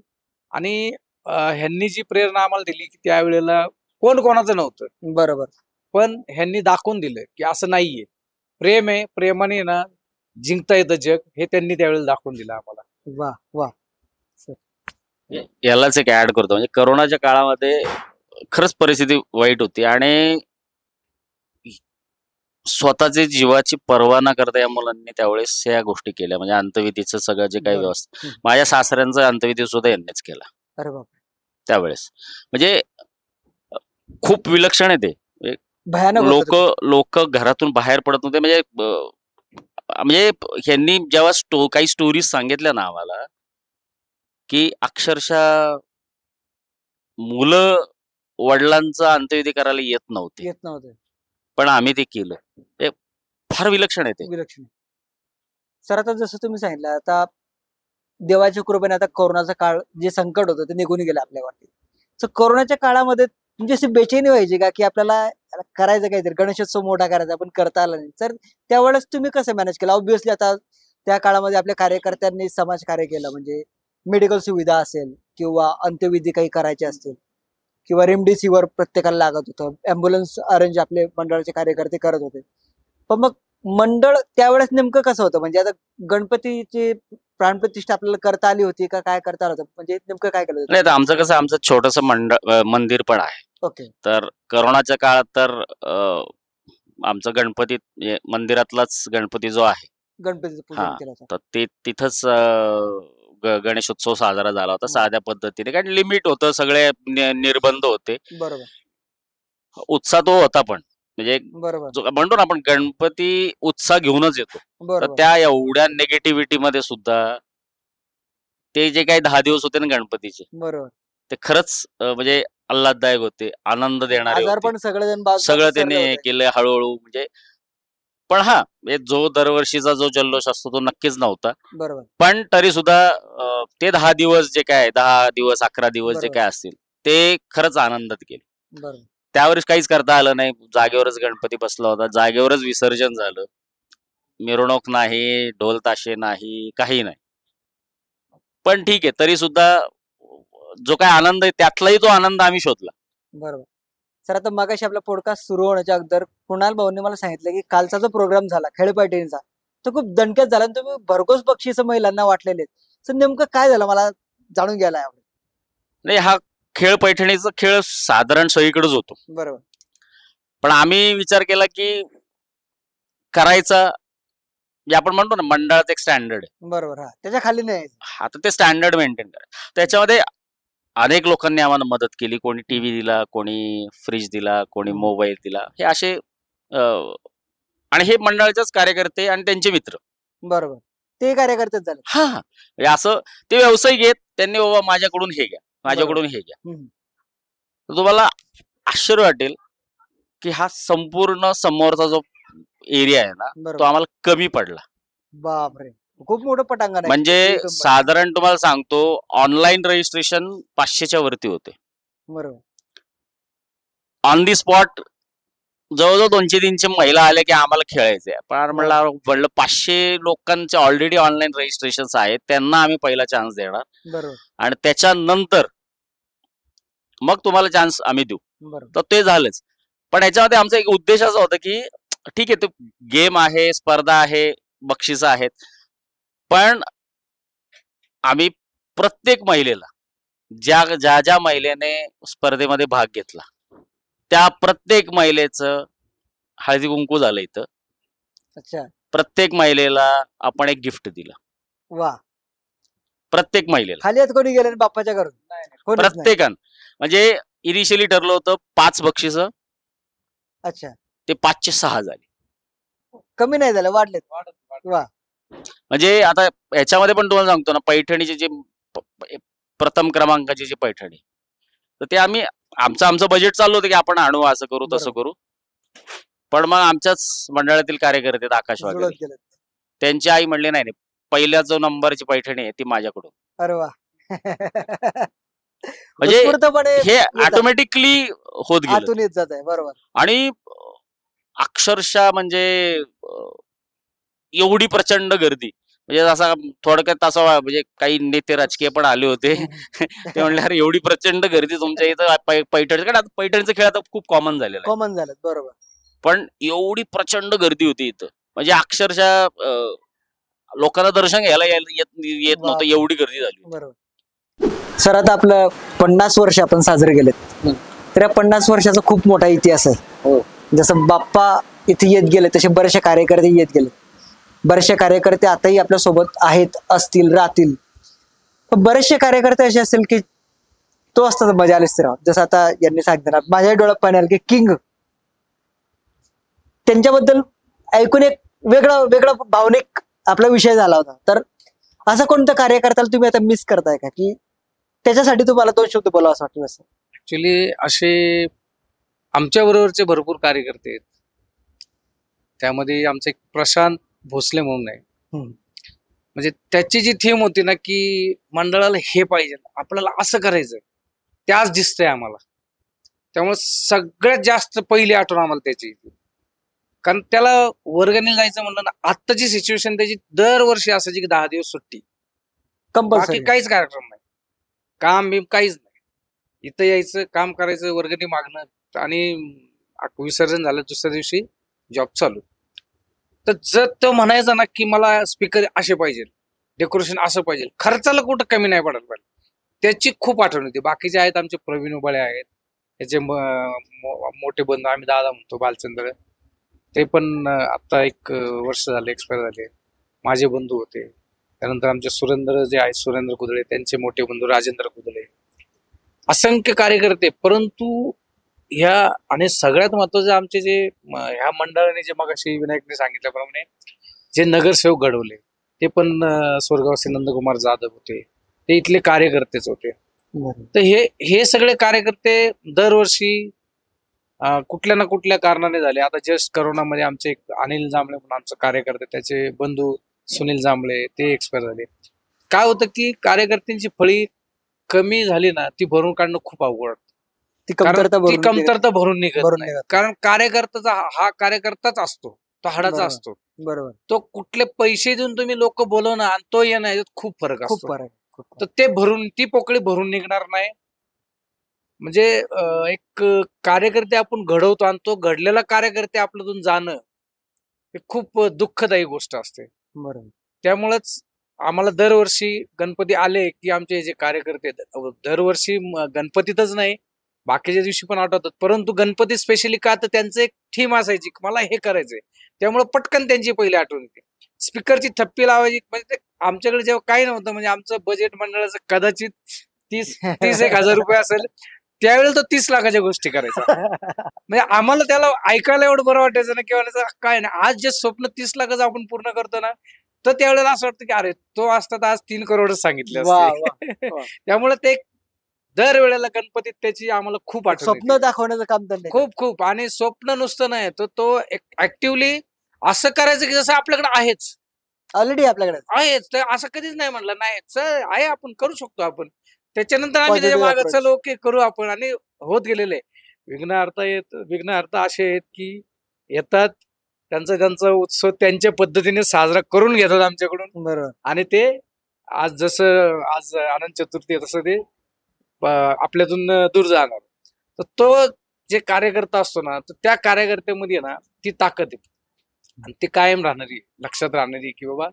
आणि ह्यांनी जी प्रेरणा आम्हाला दिली की त्यावेळेला कोण कोणाचं नव्हतं, बरोबर. पण ह्यांनी दाखवून दिलं की असं नाहीये, प्रेम आहे, प्रेमाने ना जिंकता येतं जग, हे त्यांनी त्यावेळेला दाखवून दिलं आम्हाला. वा वा. यालाच एक ऍड करतो, म्हणजे करोनाच्या काळामध्ये खरंच परिस्थिती वाईट होती आणि स्वतःचे जीवाची पर्वा न करता या मुलांनी त्यावेळेस या गोष्टी केल्या. म्हणजे अंतविधीचं सगळं जे काही बरोबर. व्यवस्था, माझ्या सासऱ्यांचं अंतविधी सुद्धा यांनीच केला अरे बाप. त्यावेळेस. म्हणजे खूप विलक्षण आहे ते. भयानक होतं लोक ते. लोक घरातून बाहेर पडत नव्हते. म्हणजे म्हणजे ह्यांनी जेव्हा काही स्टोरीज सांगितल्या ना आम्हाला, की अक्षरशः मुलं वडिलांचा अंत्यविधी करायला येत नव्हते, येत नव्हते. पण आम्ही ते केलं. ते फार विलक्षण आहे ते. विलक्षण. सर, आता जसं तुम्ही सांगितलं, आता देवाच्या कृपेने आता कोरोनाचा काळ, जे संकट होतं ते निघून गेलं आपल्यावरती. तर कोरोनाच्या काळामध्ये म्हणजे अशी बेचैनी व्हायची का, की आपल्याला करायचं काहीतरी, गणेशोत्सव मोठा करायचा पण करता आला नाही, तर त्यावेळेस तुम्ही कसं मॅनेज केलं? ऑब्व्हियसली आता त्या काळामध्ये आपल्या कार्यकर्त्यांनी समाजकार्य केलं, म्हणजे मेडिकल सुविधा असेल किंवा अंत्यविधी काही करायचे असतील किंवा रेमडेसिवीर प्रत्येकाला लागत होतं, अँब्युलन्स अरेंज आपले मंडळाचे कार्यकर्ते करत होते. पण मग मंडळ त्यावेळेस नेमकं कसं होतं? म्हणजे आता गणपतीची प्राणप्रतिष्ठा आपल्याला करता आली होती का, काय करता आलं होतं? म्हणजे नेमकं काय केलं होतं? नाही, तर आमचं कसं, आमचं छोटंसं मंदिर पण आहे. ओके. तर करोनाच्या काळात तर आमचं गणपती म्हणजे मंदिरातलाच गणपती जो आहे, गणपतीचं पूजन हा, केलं होतं. तर ते तिथंच गणेशोत्सव साजरा झाला होता साध्या पद्धतीने. कारण लिमिट होतं, सगळे निर्बंध होते. बरोबर. उत्साह तो होता, पण म्हणजे बरोबर. म्हणतो ना आपण, गणपती उत्साह घेऊनच येतो. तर बरोबर. त्या एवढ्या निगेटिव्हिटी मध्ये सुद्धा ते जे काही 10 दिवस होते ना गणपतीचे, बरोबर. ते खरंच म्हणजे आल्हाददायक होते, आनंद देणारे आजार होते. पण सगळेजण बाजूला सगळं विसरले त्याने होते. केलं हळूहळू. म्हणजे पण हा, म्हणजे जो दरवर्षीचा जो जल्लोष असतो तो नक्कीच नव्हता. बरोबर. पण तरी सुद्धा ते 10 दिवस जे काय, 10 दिवस 11 दिवस जे बरोबर. काय असतील, ते खरंच आनंदात गेले. बरोबर. त्यावेळेस काहीच करता आलं नाही. जागेवरच गणपती बसला होता, जागेवरच विसर्जन झालं. मिरवणूक नाही, ढोल ताशे नाही, काही नाही. पण ठीक आहे, तरी सुद्धा जो काय आनंद आहे त्यातलाही तो आनंद आम्ही शोधला. बरोबर. सर, आता मगाशी आपला पॉडकास्ट सुरू होण्याच्या अगोदर कुणाल भाऊंनी मला सांगितलं की कालचा जो प्रोग्राम झाला खेळपायटीचा, तो खूप दणक्यात झाला आणि तुम्ही भरघोस बक्षीस महिलांना वाटलेले. तर नेमकं काय झालं, मला जाणून घ्यायला आवडेल. नाही, हा खेळ पैठणीचा खेळ साधारण सगळीकडेच होतो, बरोबर. पण आम्ही विचार केला की करायचा म्हणजे आपण म्हणतो ना मंडळाचं एक स्टँडर्ड आहे. बरोबर, हा त्याच्या खाली नाही. आता ते स्टँडर्ड मेंटेन करा. त्याच्यामध्ये अनेक लोकांनी आम्हाला मदत केली. कोणी टीव्ही दिला, कोणी फ्रीज दिला, कोणी हम्म. मोबाईल दिला. हे असे आणि हे मंडळाचेच कार्यकर्ते आणि त्यांचे मित्र. बरोबर, ते कार्यकर्तेच झाले. हा म्हणजे असं ते व्यावसायिक आहेत. त्यांनी बाबा माझ्याकडून हे घ्या, माझ्याकडून हे घ्या. हम्म. तर तुम्हाला आश्चर्य वाटेल की हा संपूर्ण समोरचा जो एरिया आहे ना तो बरोबर, आम्हाला कमी पडला. बापरे, खूप मोठं पटांगण आहे. म्हणजे एकदम साधारण तुम्हाला सांगतो ऑनलाईन रजिस्ट्रेशन 500च्या वरती होते. बरोबर, ऑन दी स्पॉट जवळजवळ 200-300 महिला आल्या की आम्हाला खेळायचंय. पण म्हणलं 500 लोकांचे ऑलरेडी ऑनलाईन रजिस्ट्रेशन आहेत, त्यांना आम्ही पहिला चान्स देणार बरोबर, आणि त्याच्यानंतर मग तुम्हाला चान्स आम्ही देऊ. बरोबर. तर ते झालंच. पण याच्यामध्ये आमचा एक उद्देश असा होता की ठीक आहे, तो गेम आहे, स्पर्धा आहे, बक्षिसं आहेत, पण आम्ही प्रत्येक महिलेला ज्या ज्या ज्या महिलेने स्पर्धेमध्ये भाग घेतला त्या प्रत्येक महिलेचं हळदी कुंकू झालं इथं. अच्छा, प्रत्येक महिलेला आपण एक गिफ्ट दिलं. वा. प्रत्येक महिलेला, खाली हात कोणी गेले बाप्पाच्या घरून? कोणीच नाही. प्रत्येकानं. म्हणजे इनिशियली ठरलं होतं 5 बक्षिसं, अच्छा, ते 5चे 6 झाले. कमी नाही झालं, वाढलेत. वा. म्हणजे आता याच्यामध्ये पण तुम्हाला सांगतो ना, पैठणीचे जे प्रथम क्रमांकाची जी पैठणी, तर ते आम्ही आमचं बजेट चाललं होतं की आपण आणू, असं करू तसं करू. पण मग आमच्याच मंडळातील कार्यकर्ते आहेत आकाश जुळत वगैरे, गेलेत. त्यांची आई म्हणली नाही नाही, पहिल्या जो नंबरची पैठणी आहे ती माझ्याकडून. अरे वा. म्हणजे उत्स्फूर्तपणे हे येतात. ऑटोमॅटिकली होत गेलं. आतून येत जात आहे. बरोबर, आणि अक्षरशः म्हणजे एवढी प्रचंड गर्दी, म्हणजे असा थोडक्यात असं म्हणजे काही नेते राजकीय पण आले होते. ते म्हणले अरे एवढी प्रचंड गर्दी तुमच्या इथं पैठणचं, कारण आता पैठणचा खेळ आता खूप कॉमन झालेला आहे, कॉमन झालं. बरोबर, पण एवढी प्रचंड गर्दी होती इथं, म्हणजे अक्षरशः लोकांना दर्शन घ्यायला येत नव्हतं, बापरे. एवढी गर्दी झाली होती. बरोबर. सर, आता आपलं 50 वर्ष आपण साजरे केलेत, तर या 50 वर्षाचा खूप मोठा इतिहास आहे. हो. जसं बाप्पा इथे येत गेले तसे बरेचसे कार्यकर्ते येत गेले. बरेचसे कार्यकर्ते आताही आपल्या सोबत आहेत, असतील, राहतील. पण बरेचसे कार्यकर्ते असे असतील की तो असता तर मजा आलीच राव. जसं आता यांनी सांगितलं, माझ्या डोळ्यात पाणी आलं की किंग. त्यांच्याबद्दल ऐकून एक वेगळा भावनिक आपला विषय झाला होता. तर असं कोणतं कार्यकर्त्याला तुम्ही आता मिस करताय का, की त्याच्यासाठी तुम्हाला 2 शब्द बोलावं असं वाटतं? असं ऍक्च्युली असे आमच्या बरोबरचे भरपूर कार्यकर्ते आहेत. त्यामध्ये आमचं एक प्रशांत भोसले म्हणून आहे. हम्म. म्हणजे त्याची जी थीम होती ना की मंडळाला हे पाहिजे, आपल्याला असं करायचं, त्याच दिसतंय आम्हाला. त्यामुळे सगळ्यात जास्त पहिली आठवण आम्हाला त्याची येते. कारण त्याला वर्गणीला जायचं म्हणलं ना, आत्ताची सिच्युएशन त्याची दरवर्षी असायची की 10 दिवस सुट्टी, कंपल्सरी. बाकी काहीच कार्यक्रम नाही, काम बिम काहीच नाही. इथं यायचं, काम करायचं, वर्गणी मागणं आणि विसर्जन झालं दुसऱ्या दिवशी जॉब चालू. तर जर तो म्हणायचा ना की मला स्पीकर असे पाहिजे, डेकोरेशन असं पाहिजे, खर्चाला कुठं कमी नाही पडायला पाहिजे, त्याची खूप आठवण होती. बाकीचे आहेत आमचे प्रवीण उबाळे आहेत, त्याचे मोठे बंधू आम्ही दादा म्हणतो, बालचंद्र, ते पण आता 1 वर्ष झाले एक्सपायर झाले. माझे बंधू होते. त्यानंतर आमचे सुरेंद्र जे आहेत, सुरेंद्र कुदळे, त्यांचे मोठे बंधू राजेंद्र कुदळे, असंख्य कार्यकर्ते. परंतु ह्या आणि सगळ्यात महत्वाचे आमचे जे ह्या मंडळाने जे मगाशी विनायकने सांगितल्याप्रमाणे जे नगरसेवक घडवले, ते पण स्वर्गवासी नंदकुमार जाधव होते, ते इथले कार्यकर्तेच होते. तर हे सगळे कार्यकर्ते दरवर्षी कुठल्या ना कुठल्या कारणाने झाले. आता जस्ट करोनामध्ये आमचे एक अनिल जांभळे म्हणून आमचे कार्यकर्ते, त्याचे बंधू सुनील जांभळे, ते एक्सपायर झाले. काय होतं की कार्यकर्त्यांची फळी कमी झाली ना, ती भरून काढणं खूप अवघड. ती कारण ती कमतरता कमतरता भरून निघत भरून नाही. निघत. कारण कार्यकर्त्याचा हा कार्यकर्ताच असतो, तो हाडाचा बरोबर. असतो. बरोबर, तो कुठले पैसे देऊन तुम्ही लोक बोलवणं आणि तो येणं याच्यात खूप फरक खूप असतो. फरक आहे, खूप फरक. तर ते ती पोकळी भरून निघणार नाही. म्हणजे एक कार्यकर्ते आपण घडवतो आणि तो घडलेला कार्यकर्ते आपल्यातून जाणं हे खूप दुःखदायी गोष्ट असते. बरोबर. त्यामुळेच आम्हाला दरवर्षी गणपती आले की आमचे जे कार्यकर्ते आहेत, दरवर्षी गणपतीतच नाही बाकीच्या दिवशी पण आठवतात, परंतु गणपती स्पेशली का, तर त्यांचं एक थीम असायची, मला हे करायचंय, त्यामुळे पटकन त्यांची पहिली आठवण येते. स्पीकरची थप्पी लावायची. म्हणजे ते आमच्याकडे जेव्हा काही नव्हतं, म्हणजे आमचं बजेट मंडळाचं कदाचित 30-31 हजार रुपये असेल, त्यावेळेला तो 30 लाखाच्या गोष्टी करायचा. म्हणजे आम्हाला त्याला ऐकायला एवढं बरं वाटायचं ना, किंवा त्याचं काय नाही, आज जे स्वप्न 30 लाखाचं आपण पूर्ण करतो ना, तर त्यावेळेला असं वाटतं की अरे तो असता तर आज 3 करोडच सांगितले वा असते. वा. त्यामुळे ते दरवेळेला गणपतीत त्याची आम्हाला खूप आठवण स्वप्न येते. दाखवण्याचं काम त्यांनी केलं. खूप खूप. आणि स्वप्न नुसतं नाही, तर तो ऍक्टिव्हली असं करायचं की जसं आपल्याकडे आहेच. ऑलरेडी आपल्याकडे आहेच तर असं कधीच नाही म्हणलं नाही सर आहे, आपण करू शकतो आपण. त्याच्यानंतर आम्ही त्याच्या Positive मागे approach. चलो ओके करू आपण, आणि होत गेलेले. विघ्न अर्थ असे आहेत की येतात, त्यांचा उत्सव त्यांच्या पद्धतीने साजरा करून घेतात आमच्याकडून. बरोबर. आणि ते आज अनंत चतुर्थी आहे, तसं ते आपल्यातून दूर जाणार. तर तो जे कार्यकर्ता असतो ना, तर त्या कार्यकर्त्यामध्ये ना ती ताकद आहे, आणि ती कायम राहणारी, लक्षात राहणारी, की बाबा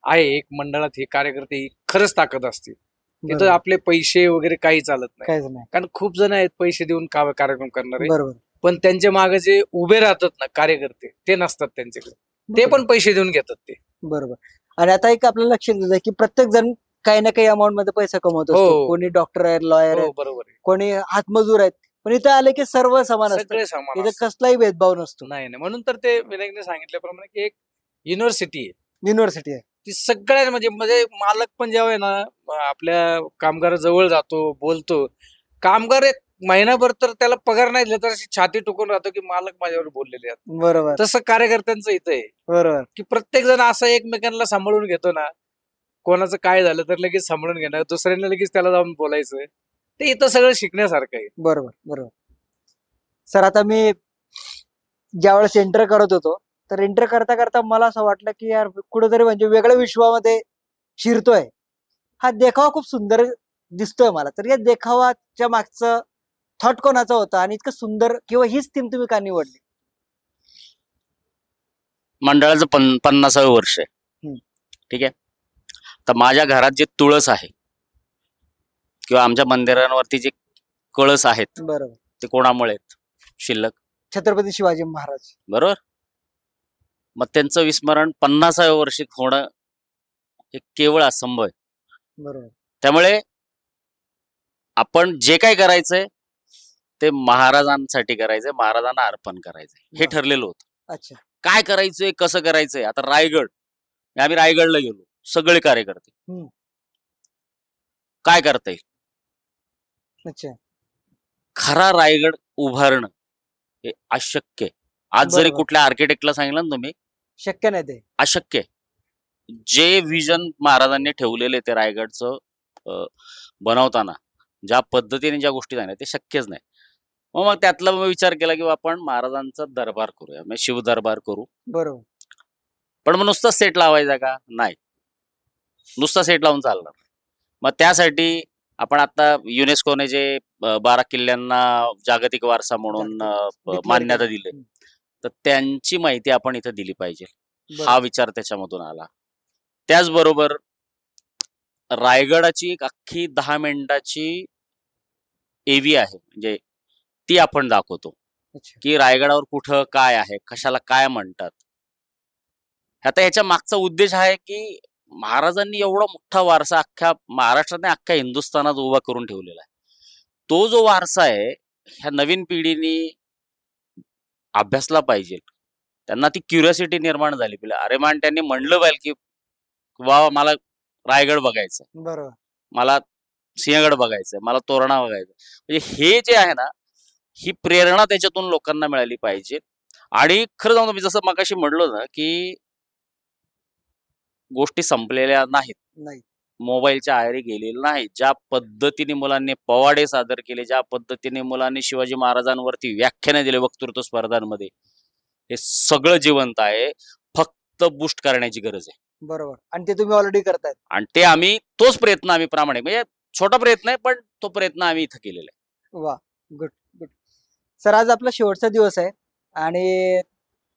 आहे एक मंडळात हे कार्यकर्ते, ही खरंच ताकद असते. तिथं बरोबर. आपले पैसे वगैरे काही चालत नाही. काहीच नाही. कारण खूप जण आहेत पैसे देऊन कार्यक्रम करणारे, बरोबर. पण त्यांच्या मागे जे उभे राहतात ना कार्यकर्ते, ते नसतात त्यांच्याकडे. ते पण पैसे देऊन घेतात ते. बरोबर. आणि आता एक आपल्याला लक्षात येतं की प्रत्येक जण काही ना काही अमाऊंट मध्ये पैसा कमवत असतो. हो. कोणी डॉक्टर आहे, लॉयर आहे, हो बरोबर आहे. कोणी हातमजूर आहेत. पण इथं आले की सर्व समान असतं. सगळे समान इथं असतात. कसलाही भेदभाव नसतो. नाही नाही, म्हणून तर ते विनायकने सांगितल्याप्रमाणे की एक युनिव्हर्सिटी आहे. युनिव्हर्सिटी आहे. ती सगळ्या म्हणजे मालक पण जेव्हा आहे ना, आपल्या कामगाराजवळ जातो, बोलतो. कामगार एक महिनाभर तर त्याला पगार नाही दिला तर अशी छाती टुकून राहतो की मालक माझ्यावर बोललेले आहेत. बरोबर. तसं कार्यकर्त्यांचं इथं आहे बरोबर. की प्रत्येक जण असं एकमेकांना सांभाळून घेतो ना, कोणाचं काय झालं तर लगेच सांभाळून घेणार, दुसऱ्यांना लगेच त्याला जाऊन बोलायचं. ते इथं सगळं शिकण्यासारखं आहे. बरोबर. बरोबर. सर आता मी ज्यावेळेस एंटर करत होतो, तर एंटर करता करता मला असं वाटलं की यार कुठेतरी म्हणजे वेगळ्या विश्वामध्ये शिरतोय. हा देखावा खूप सुंदर दिसतोय मला. तर या देखावाच्या मागचं थॉट कोणाचा होता आणि इतकं सुंदर किंवा हीच थीम तुम्ही का निवडली? मंडळाचं 50वं वर्ष आहे. हम्म. ठीक आहे. तर माझ्या घरात जे तुळस आहे किंवा आमच्या मंदिरांवरती जे कळस आहेत बरोबर. ते कोणामुळे आहेत शिल्लक? छत्रपती शिवाजी महाराज. बरोबर. मग त्यांचं विस्मरण 50व्या वर्षी होणं हे केवळ असंभव आहे. बरोबर. त्यामुळे आपण जे काय करायचंय ते महाराजांसाठी करायचंय, महाराजांना अर्पण करायचंय हे बरं. ठरलेलं होतं. अच्छा. काय करायचंय, कसं करायचंय. आता रायगड, आम्ही रायगडला गेलो, सगळे कार्यकर्ते. हम्म. काय करता येईल? अच्छा. खरा रायगड उभारणं हे अशक्य आहे. आज जरी बरोबर. कुठल्या आर्किटेक्टला सांगितलं ना तुम्ही, शक्य नाही ते. अशक्य आहे. जे विजन महाराजांनी ठेवलेले ते रायगडचं बनवताना ज्या पद्धतीने ज्या गोष्टी झाल्या ते शक्यच नाही. मग त्यातला विचार केला की आपण महाराजांचा दरबार करूया, म्हणजे शिवदरबार करू. बरोबर. पण मग नुसता सेट लावायचा का? नाही, नुसता सेट लावून चालणार नाही. मग त्यासाठी आपण आता युनेस्कोने जे 12 किल्ल्यांना जागतिक वारसा म्हणून declare मान्यता केलं. दिली, हम्म. तर त्यांची माहिती आपण इथं दिली पाहिजे. हा बरोबर. विचार त्याच्यामधून आला. त्याचबरोबर रायगडाची एक अख्खी 10 मिनिटाची एव्ही आहे, म्हणजे ती आपण दाखवतो अच्छा. की रायगडावर कुठं काय आहे, कशाला काय म्हणतात. आता याच्या मागचा उद्देश आहे की महाराजांनी एवढा मोठा वारसा अख्ख्या महाराष्ट्रात नाही अख्ख्या हिंदुस्थानात उभा करून ठेवलेला आहे. तो जो वारसा आहे ह्या नवीन पिढीने अभ्यासला पाहिजे. त्यांना ती क्युरिओसिटी निर्माण झाली पाहिजे. अरे मान त्यांनी म्हणलं पाहिजे की वा मला रायगड बघायचं, बरोबर. मला सिंहगड बघायचंय, मला तोरणा बघायचं. म्हणजे हे जे आहे ना, ही प्रेरणा त्याच्यातून लोकांना मिळाली पाहिजे. आणि खरं सांगतो मी जसं मगाशी म्हणलो ना की गोष्टी संपलेल्या नाहीत, नाही. मोबाईलच्या आहारी गेलेले नाहीत. ज्या पद्धतीने मुलांनी पोवाडे सादर केले, ज्या पद्धतीने मुलांनी शिवाजी महाराजांवरती व्याख्याने दिले वक्तृत्व स्पर्धांमध्ये, हे सगळं जिवंत आहे. फक्त बूस्ट करण्याची गरज आहे. बरोबर. आणि ते तुम्ही ऑलरेडी करतायत. आणि ते आम्ही तोच प्रयत्न आम्ही प्रामाणिक, म्हणजे छोटा प्रयत्न आहे पण तो प्रयत्न आम्ही इथं केलेला आहे. वा. Good good. सर आज आपला शेवटचा दिवस आहे आणि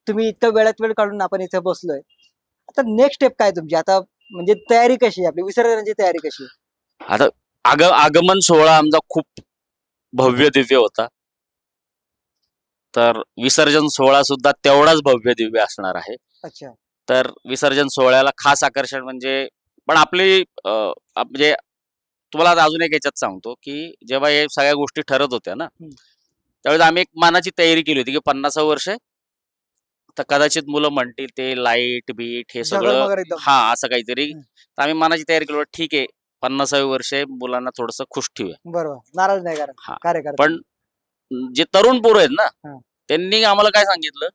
तुम्ही इतकं वेळात वेळ काढून आपण इथे बसलोय. आता नेक्स्ट स्टेप काय तुमची? आता म्हणजे तयारी कशी आहे आपली? विसर्जनाची तयारी कशी आहे? आता आगमन सोहळा आमचा खूप भव्य दिव्य होता, तर विसर्जन सोहळा सुद्धा तेवढाच भव्य दिव्य असणार आहे. अच्छा. तर विसर्जन सोहळ्याला खास आकर्षण म्हणजे पण आपली म्हणजे तुम्हाला आता अजून एक याच्यात सांगतो की जेव्हा हे सगळ्या गोष्टी ठरत होत्या ना, त्यावेळेस आम्ही एक मनाची तयारी केली होती की 50वं वर्ष आहे, तर कदाचित मुलं म्हणतील ते लाईट बीट हे सगळं जगमगाट एकदम. हा असं काहीतरी. हं. तर आम्ही मनाची तयारी केली होती, ठीक आहे 50वी वर्ष आहे, मुलांना थोडस खुश ठेवूया. बरोबर, नाराज नाही करा हा. कार्यकर्ता. पण जे तरुण पोरं आहेत ना, हा. त्यांनी आम्हाला काय सांगितलं,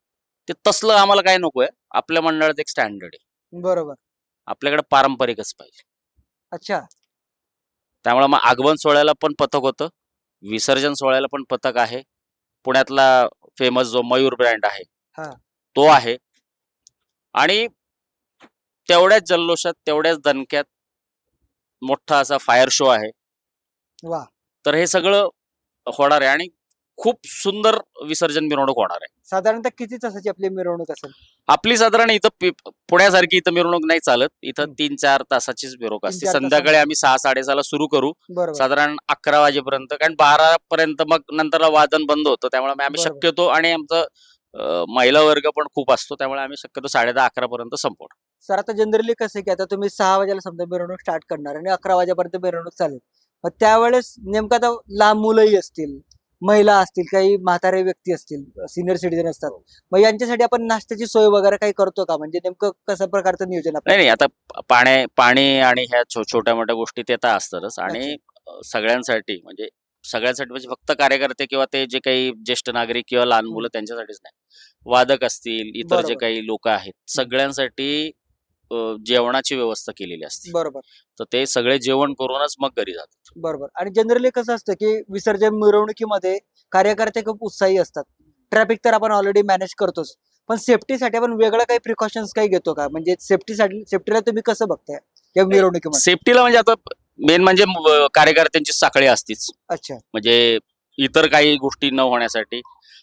ते तसलं आम्हाला काय नकोय, आपल्या मंडळात एक स्टँडर्ड आहे, बरोबर. आपल्याकडे पारंपरिकच पाहिजे. अच्छा. त्यामुळे मग आगमन सोहळ्याला पण पथक होतं, विसर्जन सोहळ्याला पण पथक आहे. पुण्यातला फेमस जो मयूर ब्रँड आहे हा. तो आहे. आणि तेवढ्याच जल्लोषात तेवढ्याच दणक्यात मोठा असा फायर शो आहे. वा. तर हे सगळं होणार आहे आणि खूप सुंदर विसर्जन मिरवणूक होणार आहे. साधारणतः किती तासाची आपली मिरवणूक असेल? आपली साधारण इथं पुण्यासारखी इथं मिरवणूक नाही चालत. इथं हं. 3-4 तासाचीच मिरवणूक असते. 3-4 संध्याकाळी आम्ही 6-6:30ला सुरू करू, बरोबर. साधारण 11 वाजेपर्यंत, कारण 12 पर्यंत मग नंतरला वादन बंद होतं. त्यामुळे आम्ही बरोबर. शक्यतो, आणि आमचं महिला वर्ग पण खूप असतो, त्यामुळे आम्ही शक्यतो 10:30-11 पर्यंत संपवतो. सर आता जनरली कसं आहे की आता तुम्ही 6 वाजेला समजा मिरवणूक स्टार्ट करणार आणि 11 वाजेपर्यंत मिरवणूक चालेल. मग त्यावेळेस नेमकं आता लांब मुलंही असतील, महिला असतील, काही म्हातारे व्यक्ती असतील, सिनियर सिटीजन असतात. मग यांच्यासाठी आपण नाश्त्याची सोय वगैरे काही करतो का? म्हणजे नेमकं कशा प्रकारचं नियोजन आपण? नाही आता पाणी आणि ह्या छोट्या मोठ्या गोष्टी ते आता असतातच. आणि सगळ्यांसाठी म्हणजे फक्त कार्यकर्ते किंवा ते जे काही ज्येष्ठ नागरिक किंवा लहान मुलं त्यांच्यासाठीच नाही, वादक असतील, इतर जे बरोबर. काही लोक आहेत, सगळ्यांसाठी जेवणाची व्यवस्था केलेली असते. बरोबर. तर ते सगळे जेवण करूनच मग घरी जातात. बरोबर. आणि जनरली कसं असतं की विसर्जन मिरवणुकीमध्ये कार्यकर्ते खूप उत्साही असतात. ट्रॅफिक तर आपण ऑलरेडी मॅनेज करतोच. पण सेफ्टीसाठी आपण वेगळं काही प्रिकॉशन्स काही घेतो का? म्हणजे सेफ्टीला तुम्ही कसं बघताय या मिरवणुकीमध्ये? सेफ्टीला म्हणजे आता मेन म्हणजे कार्यकर्त्यांची साखळी असतीच, अच्छा. म्हणजे इतर काही गोष्टी न होण्यासाठी.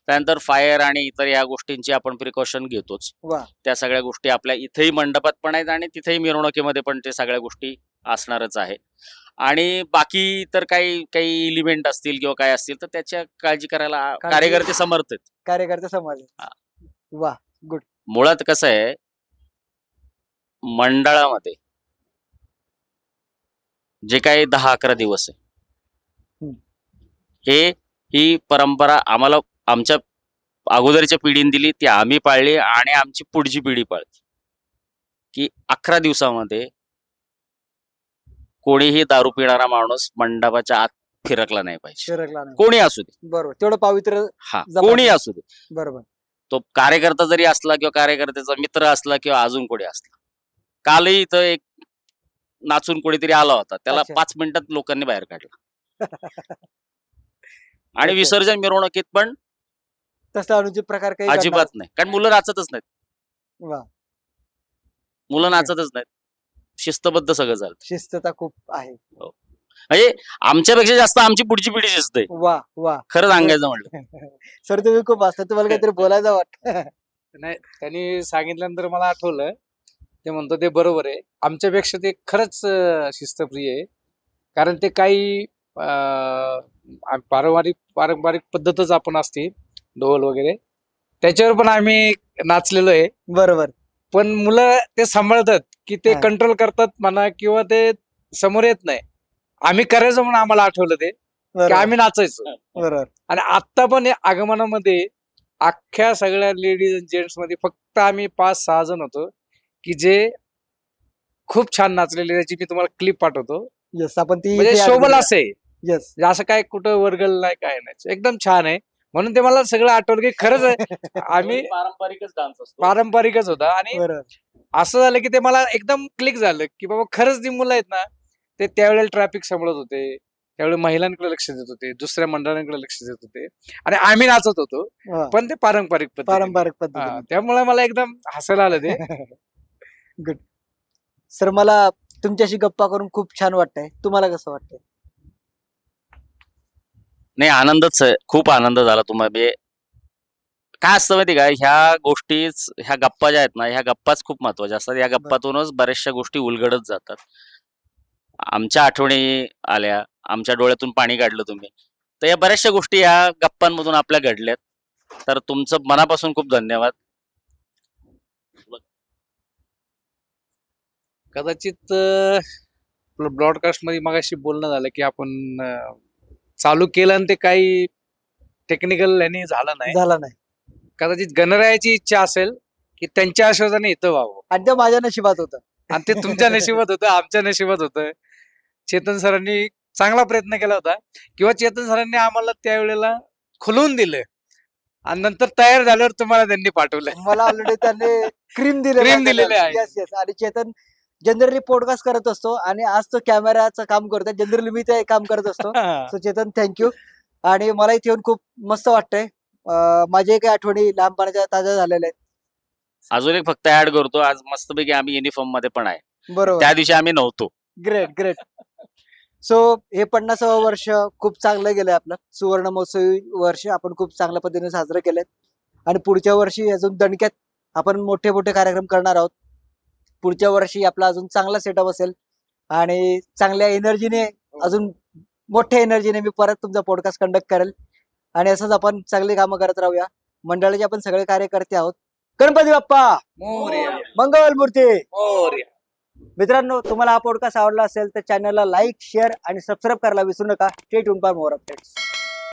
त्यानंतर फायर आणि इतर या गोष्टींची आपण प्रिकॉशन घेतोच. वा. त्या सगळ्या गोष्टी आपल्या इथेही मंडपात पण आहेत आणि तिथेही मिरवणुकीमध्ये पण ते सगळ्या गोष्टी असणारच आहे. आणि बाकी तर काही काही इलिमेंट असतील किंवा काय असतील तर त्याच्या काळजी करायला कार्यकर्ते समर्थ आहेत. कार्यकर्ते समाज. हा. वा. गुड. मुळात कसं आहे, मंडळामध्ये जे काही 10-11 दिवस आहे, ही परंपरा आम्हाला आमच्या अगोदरच्या पिढीने दिली, ती आम्ही पाळली आणि आमची पुढची पिढी पाळते, की 11 दिवसामध्ये कोणीही दारू पिणारा माणूस मंडपाच्या आत फिरकला नाही पाहिजे, शिरकला नाही. कोणी असू दे. बरोबर. तेवढं पवित्र. हा, जपायचं. कोणी असू दे. बरोबर. तो कार्यकर्ता जरी असला किंवा कार्यकर्त्याचा मित्र असला किंवा अजून कोणी असला. कालही इथं एक नाचून कोणीतरी आला होता, त्याला अच्छा. 5 मिनिटात लोकांनी बाहेर काढलं. आणि अच्छा. विसर्जन मिरवणुकीत पण तसला अनुचित प्रकार काही घडणार अजिबात नाही, कारण मुलं नाचतच नाहीत. वा. मुलं ठीक आहे. नाचतच नाहीत, शिस्तबद्ध सगळं चालतं. शिस्तता खूप आहे. म्हणजे आमच्यापेक्षा जास्त आमची पुढची पिढी शिस्त आहे, वा वा. खरं सांगायचं म्हटलं. सर तुम्ही खूप असता, तुम्हाला काहीतरी बोलायचं वाटत. नाही, त्यांनी सांगितल्यानंतर मला आठवलं, ते म्हणतो ते बरोबर आहे. आमच्यापेक्षा ते खरंच शिस्तप्रिय आहे. कारण ते काही पारंपरिक पद्धतच आपण असते, ढोल वगैरे, त्याच्यावर पण आम्ही नाचलेलो आहे. बरोबर. पण मुलं ते सांभाळतात, की ते हा. कंट्रोल करतात म्हणा, किंवा ते समोर येत नाही. आम्ही करायचं म्हणून आम्हाला आठवलं ते, की बरोबर. आम्ही नाचायचो. बरोबर. आणि आता पण या आगमनामध्ये अख्ख्या सगळ्या लेडीज आणि जेंट्स मध्ये फक्त आम्ही 5-6 जण होतो, की जे खूप छान नाचलेले. त्याची मी तुम्हाला क्लिप पाठवतो. येस, आपण ती म्हणजे इथे add शोभल करूया. असे, येस. असं काय कुठं वर्गल नाही, काय नाही, एकदम छान आहे. म्हणून ते मला सगळं आठवलं, की खरंच आहे, आम्ही पारंपरिकच डान्स असतो. पारंपरिकच होता. आणि बरोबर. असं झालं की ते मला एकदम क्लिक झालं, की बाबा खरंच ती मुलं आहेत ना, ते त्यावेळेला ट्रॅफिक सांभाळत होते, त्यावेळेला महिलांकडे लक्ष देत होते, दुसऱ्या मंडळांकडे लक्ष देत होते, आणि आम्ही नाचत होतो, वा. पण ते पारंपरिक पद्धतीने. पारंपरिक हा, पद्धतीने. त्यामुळे मला एकदम हसायला आलं ते. गुड. सर मला तुमच्याशी गप्पा करून खूप छान वाटतंय. तुम्हाला कसं वाटतंय? नाही, आनंदच आहे, खूप आनंद झाला. तुम्हाला काय असतं माहिती का, ह्या गोष्टीच, ह्या गप्पा ज्या आहेत ना, ह्या गप्पाच खूप महत्वाच्या असतात. या गप्पातूनच बऱ्याचशा गोष्टी उलगडत जातात. आमच्या आठवणी आल्या, आमच्या डोळ्यातून पाणी काढलं तुम्ही, तर या बऱ्याचशा गोष्टी या गप्पांमधून आपल्या घडल्यात. तर तुमचं मनापासून खूप धन्यवाद. कदाचित ब्रॉडकास्ट मध्ये मगाशी बोलणं झालं की आपण चालू केलं आणि ते काही टेक्निकल यांनी झालं नाही. झाला नाही कदाचित गणरायाची इच्छा असेल की त्यांच्या आश्वासाने इथं व्हावं, आणि ते माझ्या नशिबात होतं. आणि ते तुमच्या नशिबात होतं, आमच्या नशिबात होतं. चेतन सरांनी चांगला प्रयत्न केला होता, किंवा चेतन सरांनी आम्हाला त्यावेळेला खुलवून दिलं आणि नंतर तयार झाल्यावर तुम्हाला त्यांनी पाठवलं. मला ऑलरेडी त्यांनी क्रीम दिलेले आहे. Yes yes. आणि चेतन जनरली पॉडकास्ट करत असतो आणि आज तो कॅमेराचं काम करतोय. जनरली मी ते काम करत असतो. So Chetan thank you. आणि मला इथे येऊन खूप मस्त वाटतंय. माझ्या काही आठवणी लहानपणाच्या ताज्या झालेल्या आहेत. अजून एक फक्त ऍड करतो, आज मस्तपैकी आम्ही युनिफॉर्म मध्ये पण आहे. बरोबर. त्या दिवशी आम्ही नव्हतो. Great great. सो हे 50वं वर्ष खूप चांगलं गेलंय आपलं. सुवर्ण महोत्सवी वर्ष आपण खूप चांगल्या पद्धतीने साजरं केलंय. आणि पुढच्या वर्षी अजून दणक्यात आपण मोठे मोठे कार्यक्रम करणार आहोत. पुढच्या वर्षी आपला अजून चांगला सेटअप असेल आणि चांगल्या एनर्जीने, अजून मोठ्या एनर्जीने मी परत तुमचा पॉडकास्ट कंडक्ट करेल. आणि असंच आपण चांगली कामं करत राहूया. मंडळाचे आपण सगळे कार्यकर्ते आहोत. गणपती बाप्पा मोरया, मंगल मूर्ती. मोरया. मित्रांनो, तुम्हाला हा पॉडकास्ट आवडला असेल तर चॅनलला लाईक, शेअर आणि सबस्क्राईब करायला विसरू नका. Stay tune for more updates.